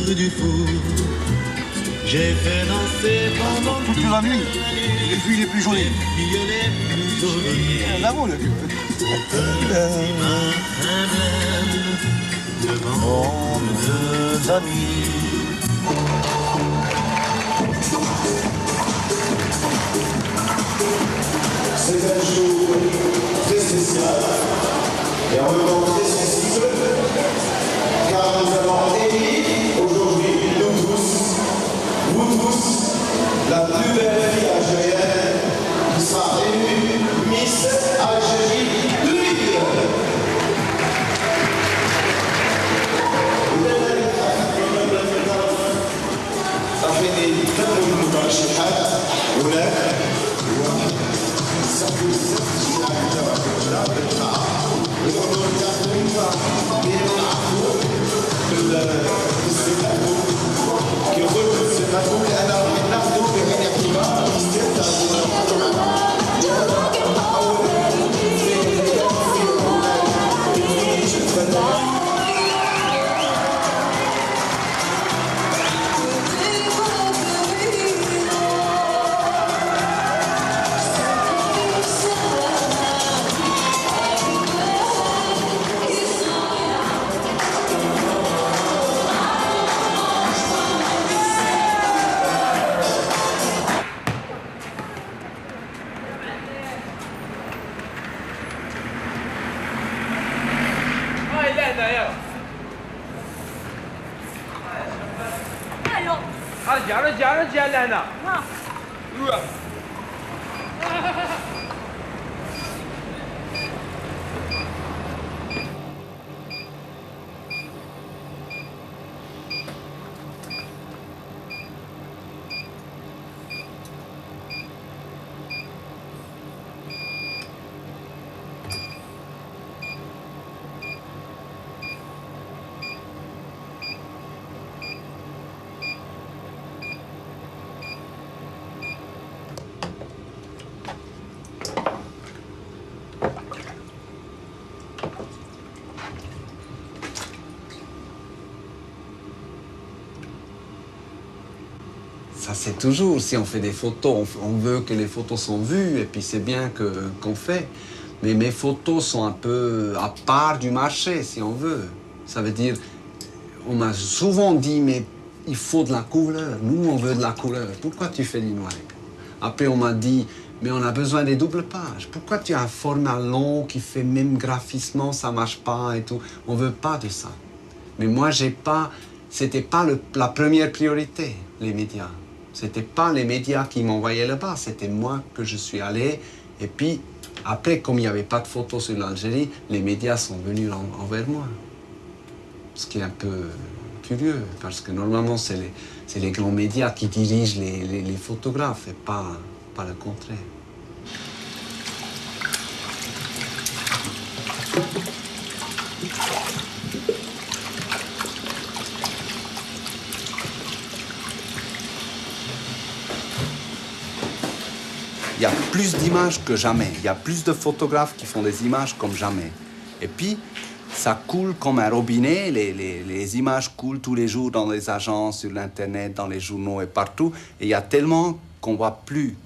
J'ai fait danser pendant toute la nuit les filles les plus jolies. La boule. Devant nos amis. C'est un jour très spécial et en même temps très sensible, car nous avons élu aujourd'hui, nous tous, vous tous, la plus belle fille algérienne qui sera élue Miss Algérie 2000. صافي نكملوا المترشحات هناك واحد صافي بزاف الحضور تاعهم نعرفوا باستقامتهم كيقول باستقامتهم لان راح ناخذوا بعين الاعتبار رجع لهنا. Ça, c'est toujours, si on fait des photos, on veut que les photos sont vues, et puis c'est bien qu'on fait. Mais mes photos sont un peu à part du marché, si on veut. Ça veut dire, on m'a souvent dit, mais il faut de la couleur. Nous, on veut de la couleur. Pourquoi tu fais du noir et blanc? Après, on m'a dit, mais on a besoin des doubles pages. Pourquoi tu as un format long qui fait même graphisme, ça marche pas et tout? On veut pas de ça. Mais moi, c'était pas la première priorité, les médias. C'était pas les médias qui m'envoyaient là-bas, c'était moi que je suis allé. Et puis, après, comme il n'y avait pas de photos sur l'Algérie, les médias sont venus envers moi. Ce qui est un peu curieux, parce que normalement, c'est les grands médias qui dirigent les photographes et pas le contraire. Il y a plus d'images que jamais. Il y a plus de photographes qui font des images comme jamais. Et puis, ça coule comme un robinet. Les images coulent tous les jours dans les agences, sur l'Internet, dans les journaux et partout. Et il y a tellement qu'on ne voit plus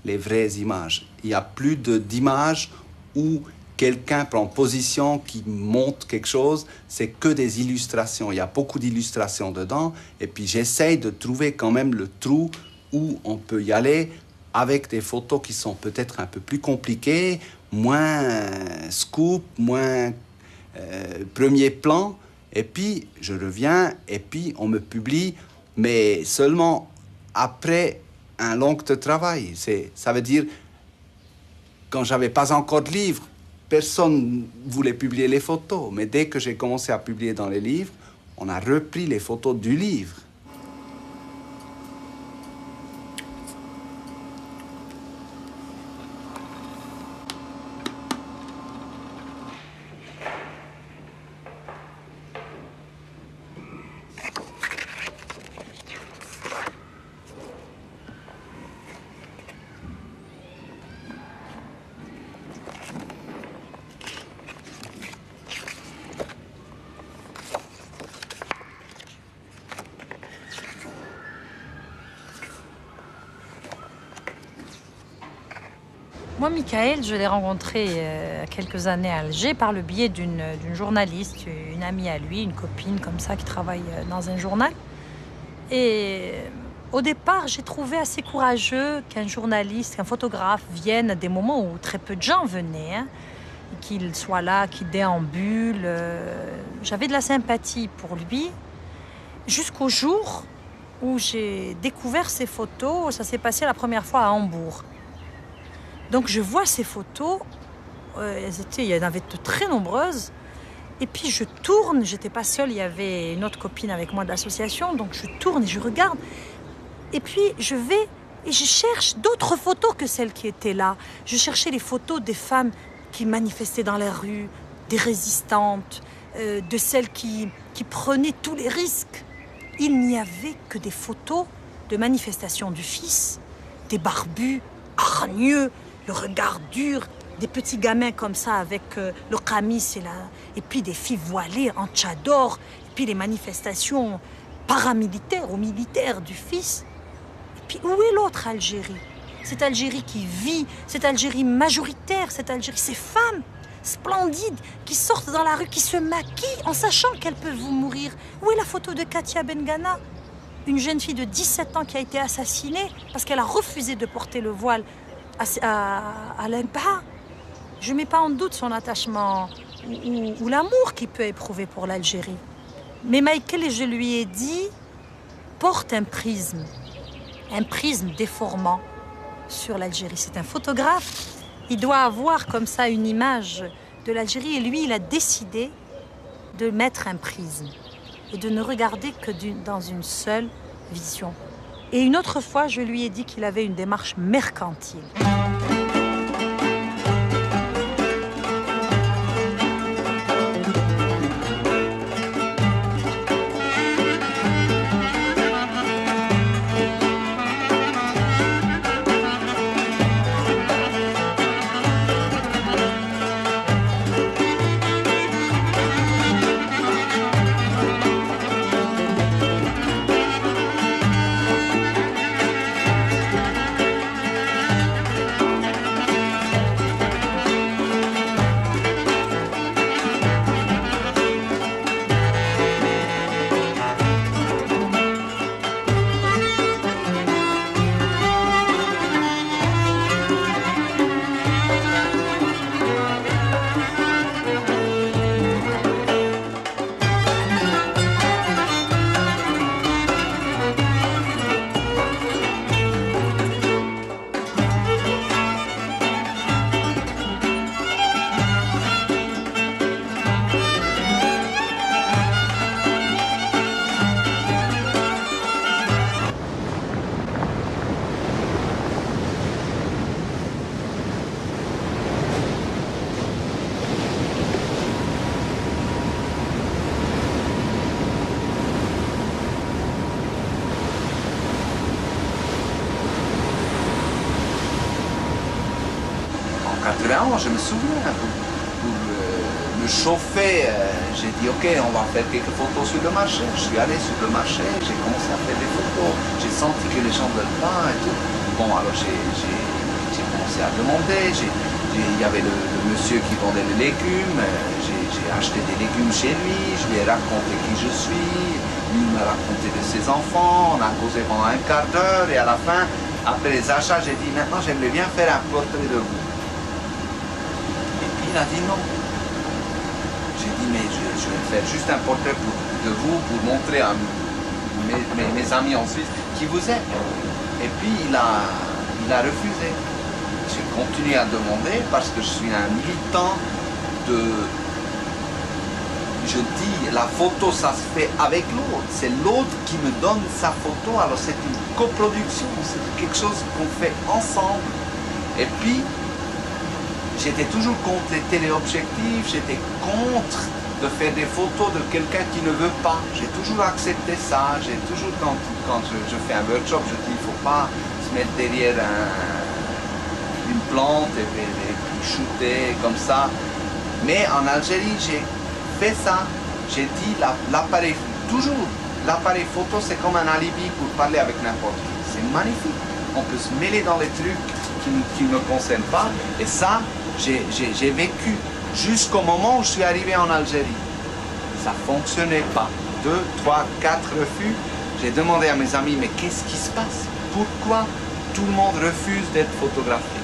les vraies images. Il n'y a plus d'images où quelqu'un prend position, qui montre quelque chose. C'est que des illustrations. Il y a beaucoup d'illustrations dedans. Et puis, j'essaye de trouver quand même le trou où on peut y aller avec des photos qui sont peut-être un peu plus compliquées, moins scoop, moins premier plan. Et puis, je reviens, et puis on me publie, mais seulement après un long travail. Ça veut dire, quand j'avais pas encore de livre, personne ne voulait publier les photos. Mais dès que j'ai commencé à publier dans les livres, on a repris les photos du livre. Moi, Michael, je l'ai rencontré il y a quelques années à Alger par le biais d'une journaliste, une amie à lui, une copine comme ça qui travaille dans un journal. Et au départ, j'ai trouvé assez courageux qu'un journaliste, qu'un photographe vienne à des moments où très peu de gens venaient, hein, qu'il soit là, qu'il déambule. J'avais de la sympathie pour lui jusqu'au jour où j'ai découvert ces photos. Ça s'est passé la première fois à Hambourg. Donc je vois ces photos, il y en avait de très nombreuses, et puis je tourne, j'étais pas seule, il y avait une autre copine avec moi de l'association, donc je tourne et je regarde, et puis je vais et je cherche d'autres photos que celles qui étaient là. Je cherchais les photos des femmes qui manifestaient dans la rue, des résistantes, de celles qui prenaient tous les risques. Il n'y avait que des photos de manifestations du fils, des barbus, hargneux, le regard dur, des petits gamins comme ça avec le qamis et puis des filles voilées en tchador, et puis les manifestations paramilitaires ou militaires du fils. Et puis où est l'autre Algérie? Cette Algérie qui vit, cette Algérie majoritaire, cette Algérie, ces femmes splendides qui sortent dans la rue, qui se maquillent en sachant qu'elles peuvent mourir. Où est la photo de Katia Bengana, une jeune fille de 17 ans qui a été assassinée parce qu'elle a refusé de porter le voile à l'Empa? Je ne mets pas en doute son attachement ou l'amour qu'il peut éprouver pour l'Algérie. Mais Michael, je lui ai dit, porte un prisme déformant sur l'Algérie. C'est un photographe, il doit avoir comme ça une image de l'Algérie et lui, il a décidé de mettre un prisme et de ne regarder que dans une seule vision. Et une autre fois, je lui ai dit qu'il avait une démarche mercantile. Vraiment, je me souviens, pour me chauffer, j'ai dit ok, on va faire quelques photos sur le marché. Je suis allé sur le marché, j'ai commencé à faire des photos, j'ai senti que les gens ne veulent pas et tout. Bon, alors j'ai commencé à demander, il y avait le monsieur qui vendait les légumes, j'ai acheté des légumes chez lui, je lui ai raconté qui je suis, lui m'a raconté de ses enfants, on a causé pendant un quart d'heure et à la fin, après les achats, j'ai dit maintenant j'aimerais bien faire un portrait de vous. Et puis il a dit non. J'ai dit mais je vais faire juste un portrait de vous pour montrer à mes amis en Suisse qui vous êtes. Et puis il a refusé. J'ai continué à demander parce que je suis un militant de... Je dis, la photo, ça se fait avec l'autre. C'est l'autre qui me donne sa photo. Alors c'est une coproduction, c'est quelque chose qu'on fait ensemble. Et puis, j'étais toujours contre les téléobjectifs, j'étais contre de faire des photos de quelqu'un qui ne veut pas. J'ai toujours accepté ça. J'ai toujours, quand je fais un workshop, je dis, il ne faut pas se mettre derrière une plante et puis shooter comme ça. Mais en Algérie, j'ai fait ça. J'ai dit l'appareil, toujours l'appareil photo, c'est comme un alibi pour parler avec n'importe qui. C'est magnifique. On peut se mêler dans les trucs qui ne me concernent pas. Et ça, j'ai vécu jusqu'au moment où je suis arrivé en Algérie. Ça ne fonctionnait pas. 2, 3, 4 refus. J'ai demandé à mes amis, mais qu'est-ce qui se passe? Pourquoi tout le monde refuse d'être photographié?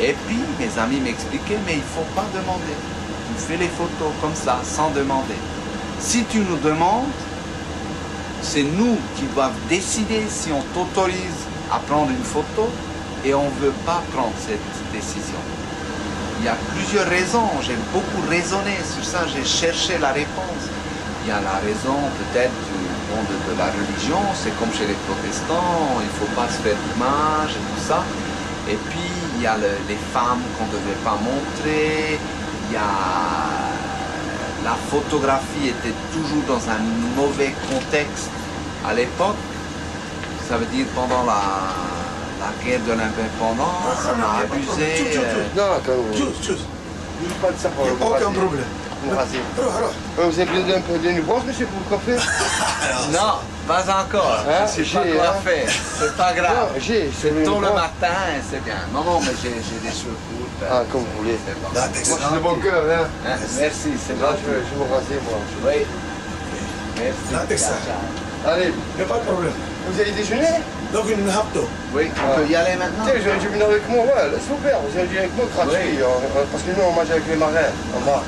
Et puis, mes amis m'expliquaient, mais il ne faut pas demander. Tu fais les photos comme ça, sans demander. Si tu nous demandes, c'est nous qui doivent décider si on t'autorise à prendre une photo et on ne veut pas prendre cette décision. Il y a plusieurs raisons, j'ai beaucoup raisonné sur ça, j'ai cherché la réponse. Il y a la raison peut-être de la religion, c'est comme chez les protestants, il ne faut pas se faire d'image et tout ça. Et puis, il y a les femmes qu'on ne devait pas montrer, il y a... La photographie était toujours dans un mauvais contexte à l'époque. Ça veut dire pendant la guerre de l'indépendance, on a abusé... pas de ça pour le aucun problème. Vous avez besoin d'un peu de nuance, monsieur, pour le café? Non, pas encore. Hein? Je ne sais pas quoi faire. C'est pas grave. C'est tôt le matin, c'est bien. Non, mais j'ai des cheveux courts. Ah, comme vous voulez. Moi, je suis de bon cœur, hein. Merci, c'est là. gentil. Je vais me raser, moi. Oui. Merci. Allez. Il n'y a pas de problème. Vous allez déjeuner? Donc, une hapto. Oui, on peut y aller maintenant. Tiens, je viens avec moi, ouais, super. Vous allez venir avec moi gratuit. Parce que nous, on mange avec les marins, en bas.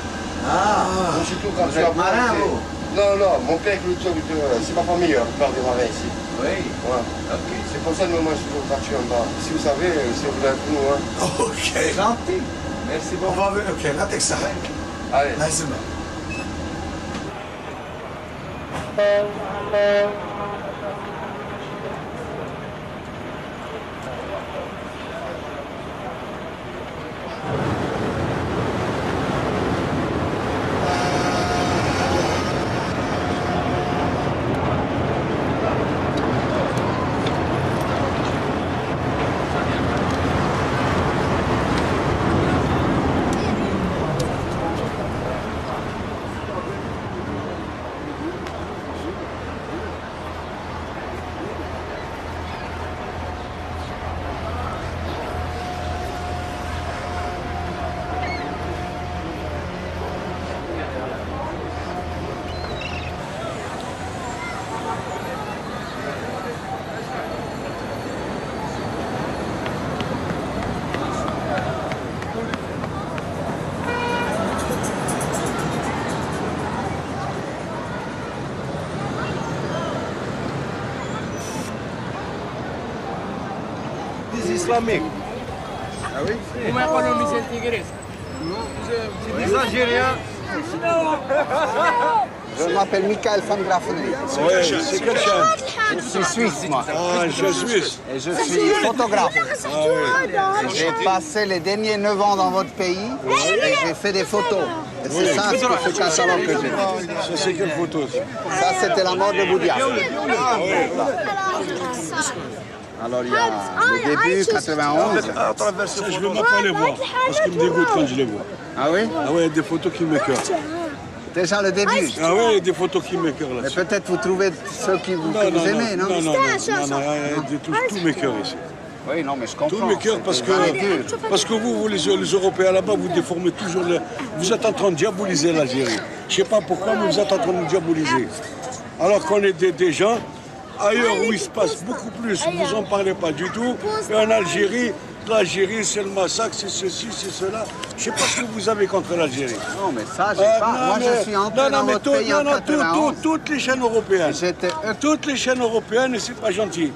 Ah, je suis tout gratuit. vous êtes marin, vous? Non, mon père, c'est ma famille, la plupart des marins ici. Oui. Ouais. Ok. C'est pour ça que nous, moi, je suis toujours gratuit en bas. Si vous savez, c'est vous avec nous, hein. Ok. Gentil. Merci beaucoup. On va ver, ok, là, t'es ça. Allez. Nice. Islamique. Ah oui? Comment économiser le tigre? C'est des Algériens. Je m'appelle Michael van Grafeney. C'est quel chien? Je suis suisse, moi. Ah, je suis suisse. Et je suis photographe. Ah oui. J'ai passé les derniers 9 ans dans votre pays et j'ai fait des photos. Et c'est ça ce catalogue que j'ai. Ça, c'est quelle photo? Ça, c'était la mort de Boudiaf. Alors il y a le début, 91. À travers ça, je ne veux même pas les voir, parce qu'ils me dégoûtent quand je les vois. Ah oui? Ah oui, il y a des photos qui m'écœurent. Déjà le début? Ah oui, il y a des photos qui m'écœurent là. Mais peut-être vous trouvez ceux que vous aimez, non? Non, tout m'écœure ici. Oui, non, mais je comprends. Tout m'écœure parce que vous, les Européens là-bas, vous déformez toujours Vous êtes en train de diaboliser l'Algérie. Je ne sais pas pourquoi, mais vous êtes en train de nous diaboliser. Alors qu'on est des gens ailleurs où il se passe beaucoup plus, vous n'en parlez pas du tout. Et en Algérie, l'Algérie, c'est le massacre, c'est ceci, c'est cela. Je ne sais pas ce que vous avez contre l'Algérie. Non, mais ça, j'ai pas. Moi, je suis entré dans votre pays en 91. Toutes les chaînes européennes. Toutes les chaînes européennes, et c'est pas gentil.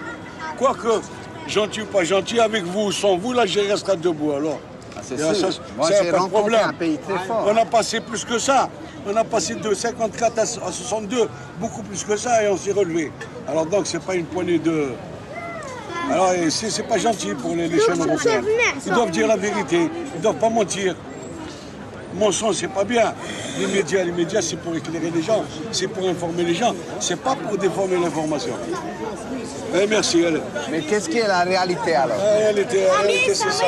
Quoique, gentil ou pas gentil, avec vous ou sans vous, l'Algérie restera debout. Alors, c'est sûr. Moi, j'ai rencontré un pays très fort. On a passé plus que ça. On a passé de 54 à 62, beaucoup plus que ça, et on s'est relevé. Alors donc, c'est pas une poignée de... Alors, c'est pas gentil pour les chaînes européennes. Ils doivent dire la vérité, ils doivent pas mentir. Mensonge, c'est pas bien. Les médias, c'est pour éclairer les gens, c'est pour informer les gens, c'est pas pour déformer l'information. Eh, merci, allez. Mais qu'est-ce qui est la réalité alors? La réalité, c'est ça.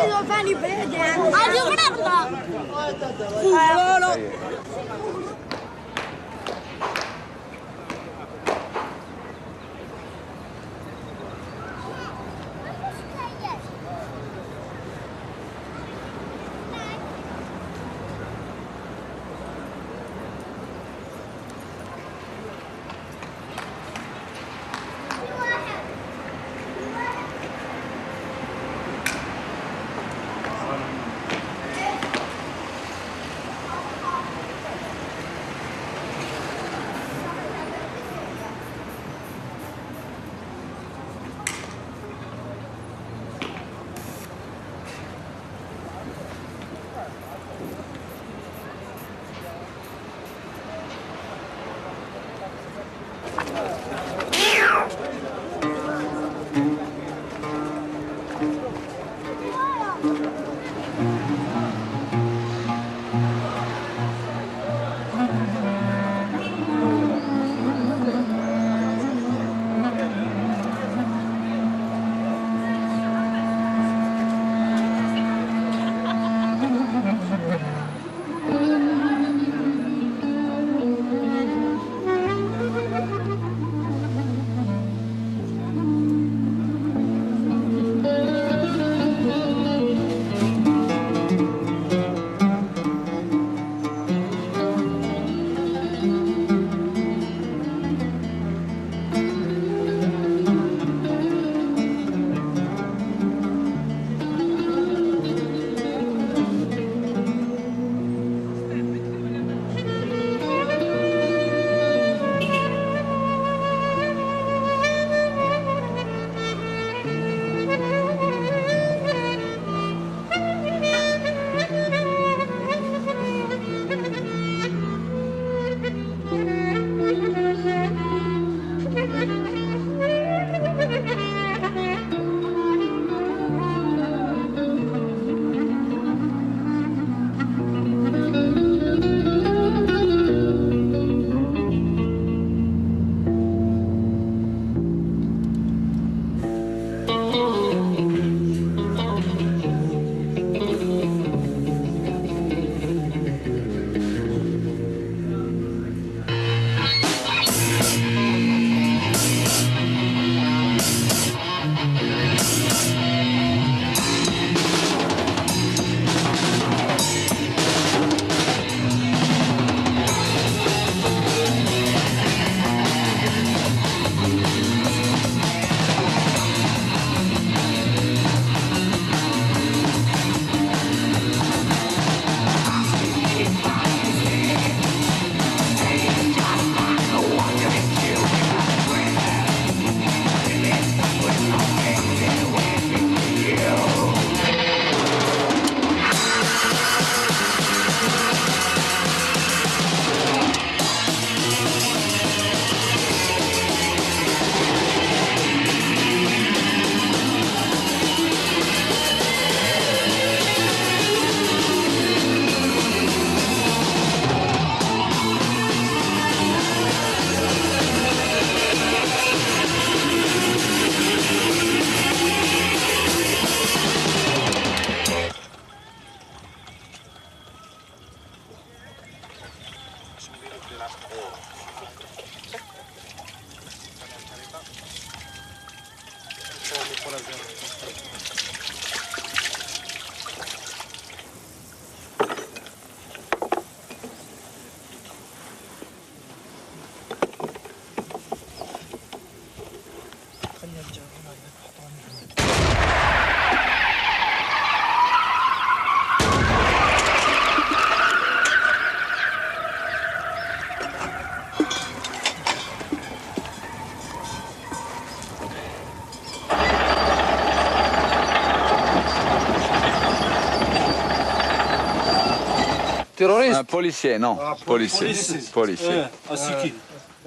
Terroriste? Un policier, non. Policier. Policier.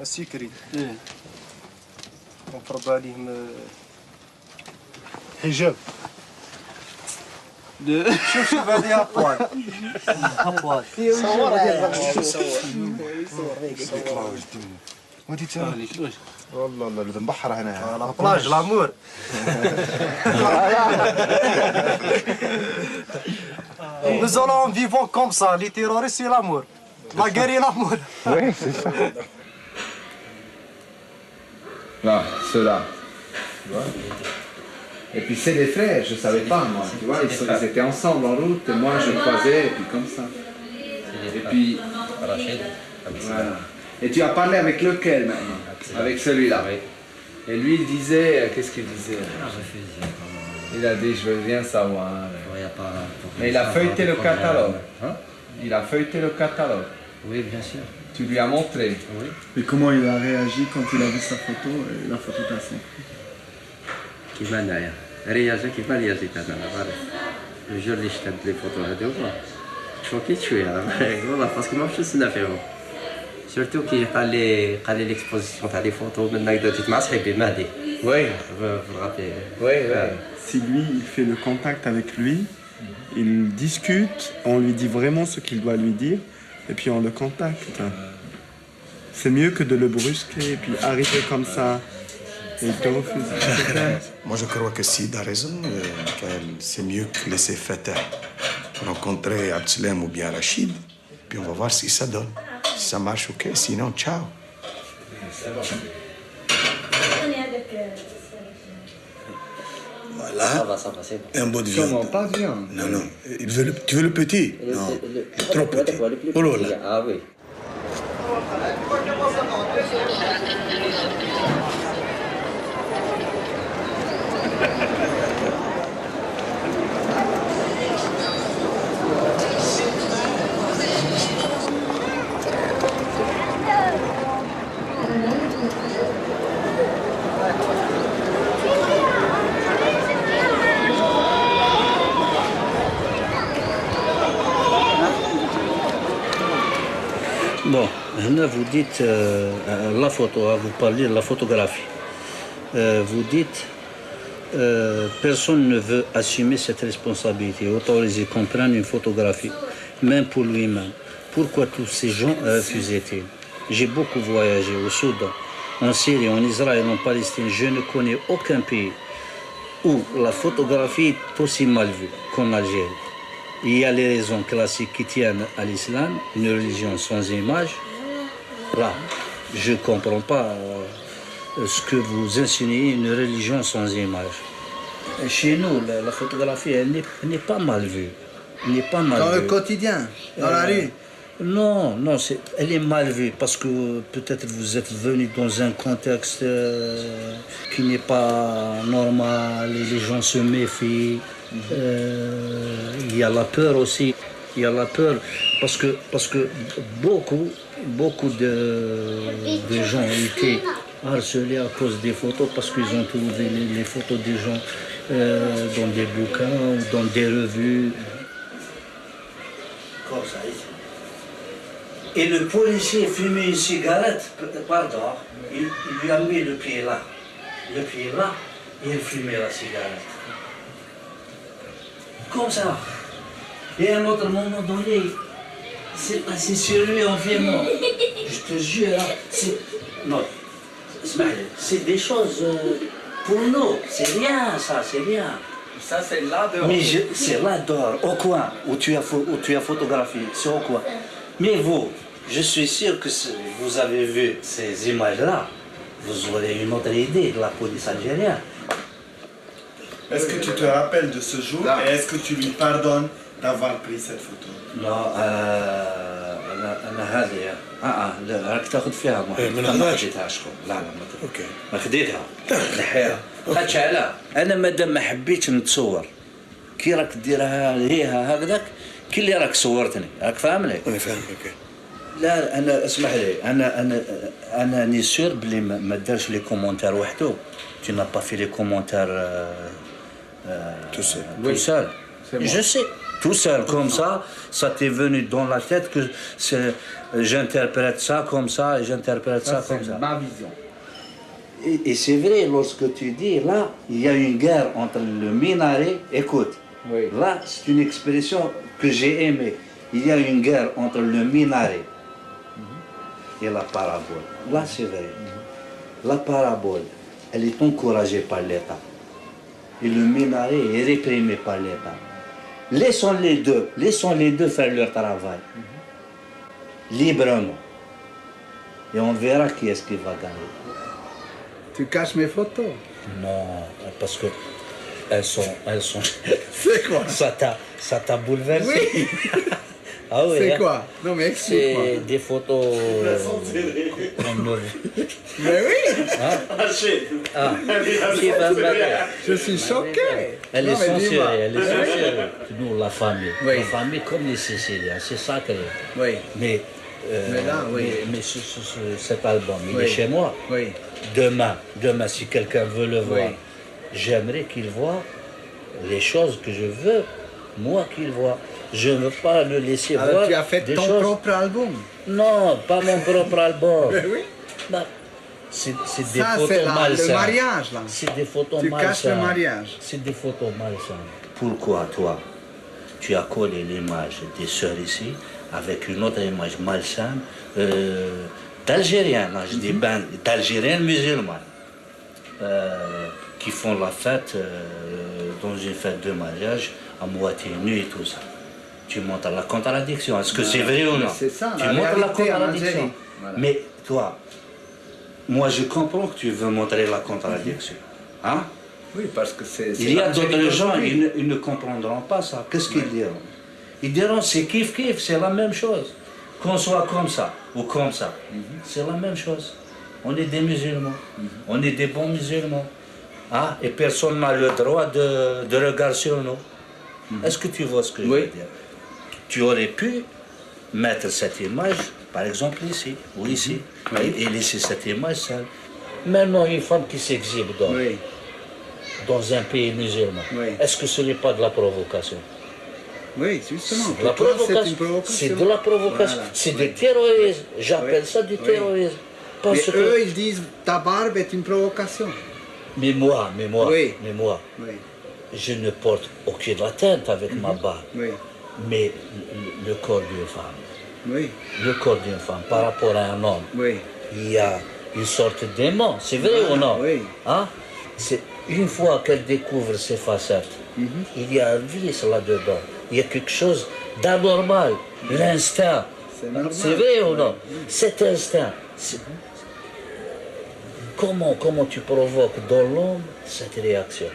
السكري مفرض عليهم حجاب شوف هذه أبوال أبوال ودي تسوي والله لا البحر هنا على بلاج لامور Nous allons vivre comme ça, les terroristes c'est l'amour. La guerre et l'amour. Oui, c'est ça. Là, ceux-là. Tu vois? Et puis c'est des frères, je ne savais pas moi. Tu vois, ils étaient ensemble en route, et moi je croisais, et puis comme ça. Et puis. Voilà. Et tu as parlé avec lequel maintenant? Avec celui-là. Et lui il disait, qu'est-ce qu'il disait? Il a dit, je veux rien savoir. Mais il a feuilleté le catalogue. Il a feuilleté le catalogue. Oui, bien sûr. Tu lui as montré. Oui. Et comment il a réagi quand il a vu sa photo et la photo de son كيف معناها؟ رياجة كيف ما رياجيت أنا عارف. الجور اللي شفت لي فوتو هادو شوكيت شوية والله باسكو ما مشيتش نستنى فيهم. سورتو كي قال لي ليكسبوزيسيون تاع لي فوتو من هكذا جيت مع صحيبي مهدي. Oui. Oui. Si lui, il fait le contact avec lui, il discute, on lui dit vraiment ce qu'il doit lui dire, et puis on le contacte. C'est mieux que de le brusquer et puis arriver comme ça et te refuser. Moi, je crois que Sid a raison, c'est mieux que laisser Fatah rencontrer Abdeslam ou bien Rachid, puis on va voir si ça donne. Si ça marche, ok, sinon, ciao. Voilà. Ça va, c'est bon. Un bout de viande. Comment pas viande? Non, non. Tu veux le petit? Non. Trop petit. Oh là là. Ah oui. Bon, là vous dites la photo, vous parlez de la photographie. Vous dites personne ne veut assumer cette responsabilité, autoriser qu'on prenne une photographie, même pour lui-même. Pourquoi tous ces gens refusaient-ils? J'ai beaucoup voyagé au Soudan, en Syrie, en Israël, en Palestine. Je ne connais aucun pays où la photographie est aussi mal vue qu'en Algérie. Il y a les raisons classiques qui tiennent à l'islam, une religion sans image. Là, je ne comprends pas ce que vous insinuez, une religion sans image. Chez nous, la photographie, elle n'est pas mal vue. Dans le quotidien, dans la rue? Non, non, elle est mal vue parce que peut-être vous êtes venu dans un contexte qui n'est pas normal, les gens se méfient. Il y a la peur aussi. Il y a la peur parce que beaucoup de gens étaient harcelés à cause des photos parce qu'ils ont trouvé les photos des gens dans des bouquins ou dans des revues. Comme ça. Et le policier fumait une cigarette, pardon, il lui a mis le pied là, et il fumait la cigarette. Comme ça. Et à un autre moment donné, c'est sur lui en fait mort. Je te jure, c'est des choses pour nous. C'est rien, ça, c'est rien. Ça, c'est là dehors. Mais c'est là dehors, au coin, où tu as photographié, c'est au coin. Mais vous, Je suis sûr que si vous avez vu ces images-là, vous aurez une autre idée de la police algérienne. Est-ce que tu te rappelles de ce jour et est-ce que tu lui pardonnes d'avoir pris cette photo? لا انا هذه لا راك تاخذ فيها ما خديتهاش لا ما خديتها نحيها خدش عليها انا مادام ما حبيتش نتصور كي راك ديرها هيها هكذاك كي اللي راك صورتني راك فاهمني انا فاهمك لا انا اسمح لي انا ني سور بلي ما دارش لي كومونتير وحده tu n'as pas fait les commentaires tout seul je sais tout seul comme ça t'est venu dans la tête que j'interprète ça comme ça et j'interprète ça comme ça. Ma vision. Et c'est vrai, lorsque tu dis là, il y a une guerre entre le minaret, écoute, là c'est une expression que j'ai aimée. Il y a une guerre entre le minaret et la parabole. Là c'est vrai. La parabole, elle est encouragée par l'État. Et le minaret est réprimé par l'État. Laissons les deux faire leur travail, librement. Et on verra qui est-ce qui va gagner. Tu caches mes photos? Non, parce que elles sont. C'est quoi? Ça t'a bouleversé. Oui. Ah oui. C'est quoi? Non mais explique-moi. C'est des photos. Mais oui. Je suis choqué. Elle est censurée, Nous, la famille. La famille comme les Siciliens, c'est sacré. Oui. Mais là, oui. Mais cet album, il est chez moi. Oui. Demain, si quelqu'un veut le voir, j'aimerais qu'il voit les choses que je veux, moi qu'il voit. Je ne veux pas le laisser Alors voir. Tu as fait ton propre album? Non, pas mon propre album. Mais oui. Non. C'est des Ça, photos c'est malsaines. le mariage, là. C'est des photos Tu malsaines. caches le mariage. C'est des photos malsaines. Pourquoi, toi, tu as collé l'image des sœurs ici avec une autre image malsaine d'Algériens, là, je dis ben, d'Algériens musulmans qui font la fête dans une fête de mariage à moitié nue et tout ça. Tu montres la contradiction. Est-ce que c'est vrai ou non? C'est ça, tu la montres la réalité en contradiction. Algérie. Voilà. Mais toi, moi je comprends que tu veux montrer la contradiction. Hein? Oui, parce que c'est. Il y a d'autres gens, ils ne comprendront pas ça. Qu'est-ce qu'ils diront? Ils diront c'est kiff-kiff, c'est la même chose. Qu'on soit comme ça ou comme ça, c'est la même chose. On est des musulmans, on est des bons musulmans. Hein? Et personne n'a le droit de regarder sur nous. Est-ce que tu vois ce que je veux dire? Tu aurais pu mettre cette image, par exemple ici, ou ici, et laisser cette image seule. Maintenant, une femme qui s'exhibe dans un pays musulman, est-ce que ce n'est pas de la provocation? Oui, justement. C'est de la provocation. C'est de la provocation. Voilà. C'est du terrorisme. J'appelle ça du terrorisme. Parce Mais eux, ils disent ta barbe est une provocation. Mais moi, je ne porte aucune atteinte avec ma barbe. Mais le corps d'une femme, le corps d'une femme par rapport à un homme, il y a une sorte d'aimant, c'est vrai ou non? Hein? C'est une fois qu'elle découvre ses facettes, il y a un vice là-dedans, il y a quelque chose d'anormal, l'instinct. C'est vrai ou non? Cet instinct, comment tu provoques dans l'homme cette réaction?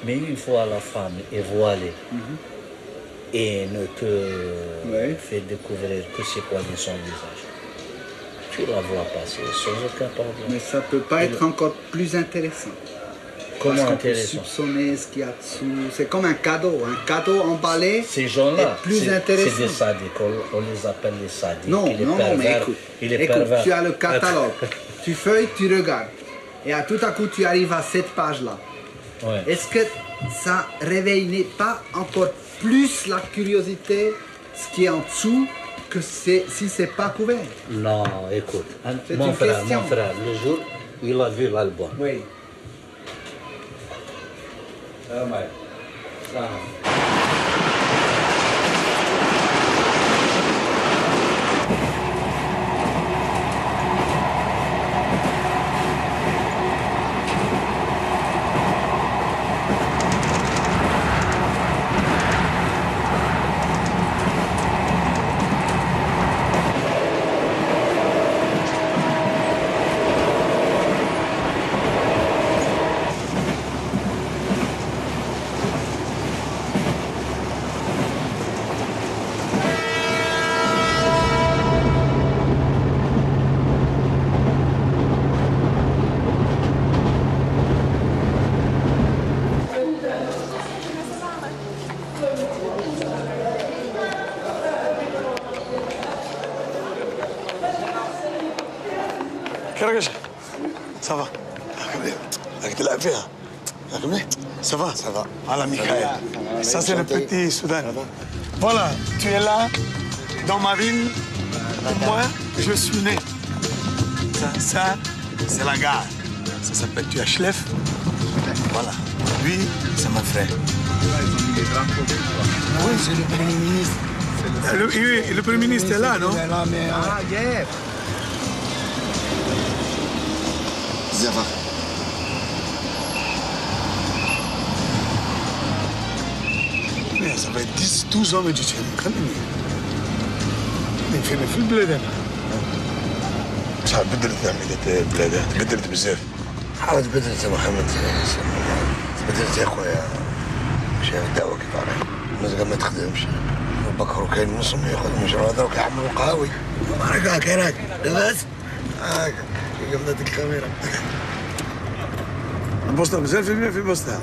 Mais une fois la femme est voilée et ne te fait découvrir que ses poignets son visage, tu la vois passer sans aucun problème. Mais ça ne peut pas être encore plus intéressant. Comment Parce qu'on peut intéressant? soupçonner ce qu'il y a dessous. C'est comme un cadeau emballé. Ces gens-là, est plus intéressant. C'est des sadiques, on les appelle les sadiques. Non, mais écoute, tu as le catalogue, tu feuilles, tu regardes. Et tout à coup, tu arrives à cette page-là. Est-ce que ça réveille pas encore plus la curiosité, ce qui est en dessous, que si c'est pas couvert? Non, écoute, mon frère, le jour où il a vu l'album. Oui. كرقش صافا راك تلعب فيها راك مليح صافا على ميكائيل ça c'est le petit Soudan voilà tu es là dans ma ville moi je suis né ça c'est la gare ça s'appelle Tuachlef voilà lui c'est mon frère oui c'est le premier ministre le premier ministre est là non Ah, yeah. Zava. Ça va être 10-12 ans, mais tu tiens quand même. Mais في البلاد هنا. شحال بدلت عملية البلاد هنا؟ تبدلت بزاف. حاول تبدلت يا محمد تبدلت يا خويا شايف الدعوة كيف عليك المزقة ما تخدمش بكرو كاين نص ما يخدموش راه هذا كيحملوا القهاوي راك هاكا راك لاباس هاكا قبلت الكاميرا البوسطة مازال في بوسطة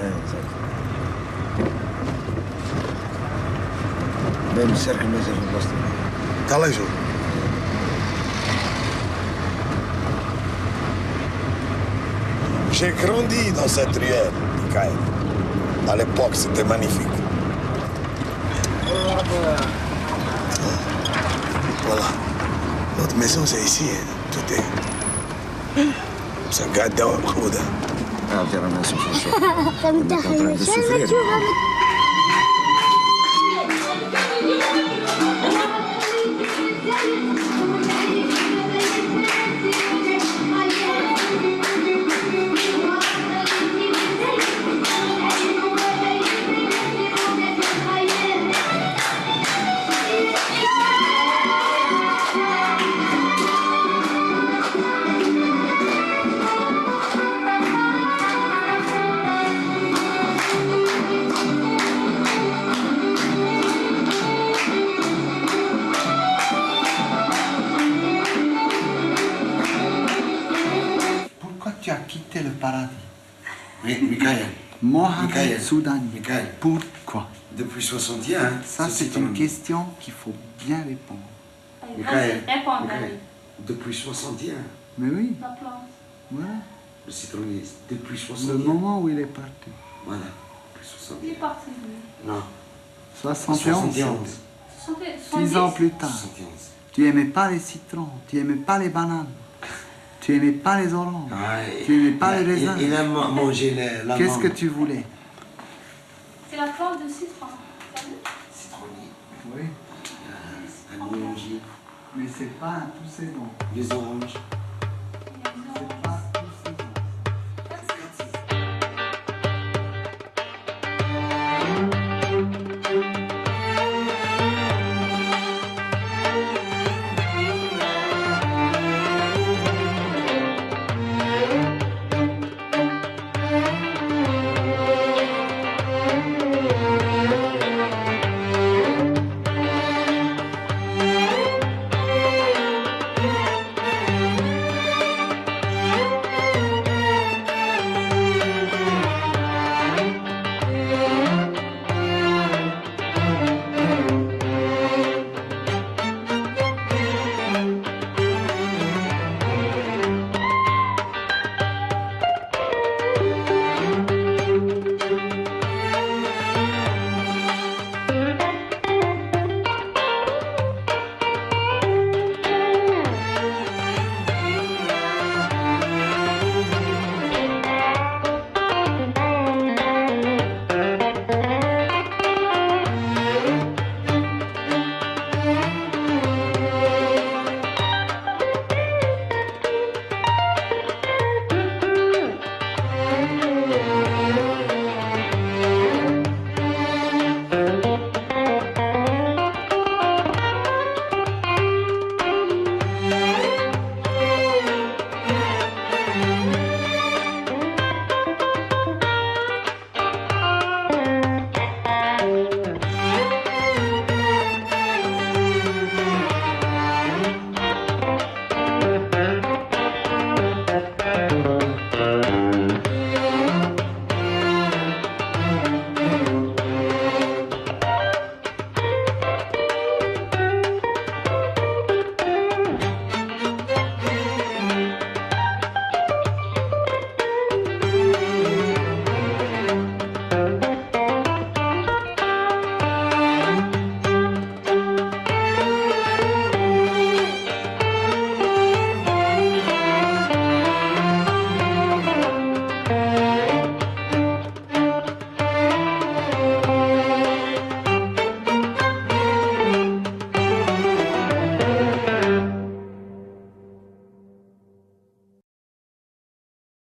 بين السيرك مازال في البوسطة الله يشوف J'ai grandi dans cette ruelle, Mikaël. À l'époque, c'était magnifique. Voilà. Notre maison, c'est ici. Hein. Tout est. Ça garde dehors, Khouda. Ah, t'es ramassé, François. On est en train de souffrir. Tu as quitté le paradis. Oui, Mikaël. Mohamed Soudani. Mikaël. Pourquoi? Depuis 61. Ça, c'est une question qu'il faut bien répondre. Mikaël. Réponds, Depuis 61. Mais oui, La plante. voilà. Le citronnier, depuis Le 61. moment où il est parti. Voilà, depuis 61. Il est parti. Non. 71. 71. 6 ans plus tard. 71. Tu aimais pas les citrons, tu aimais pas les bananes, tu aimais pas les oranges, Ah, tu aimais pas les raisins. Il aime manger la Qu'est-ce mangue. que tu voulais? C'est la plante de citron. Citronnier. Oui. Un orangier. Mais c'est pas un pousset bon. Les oranges.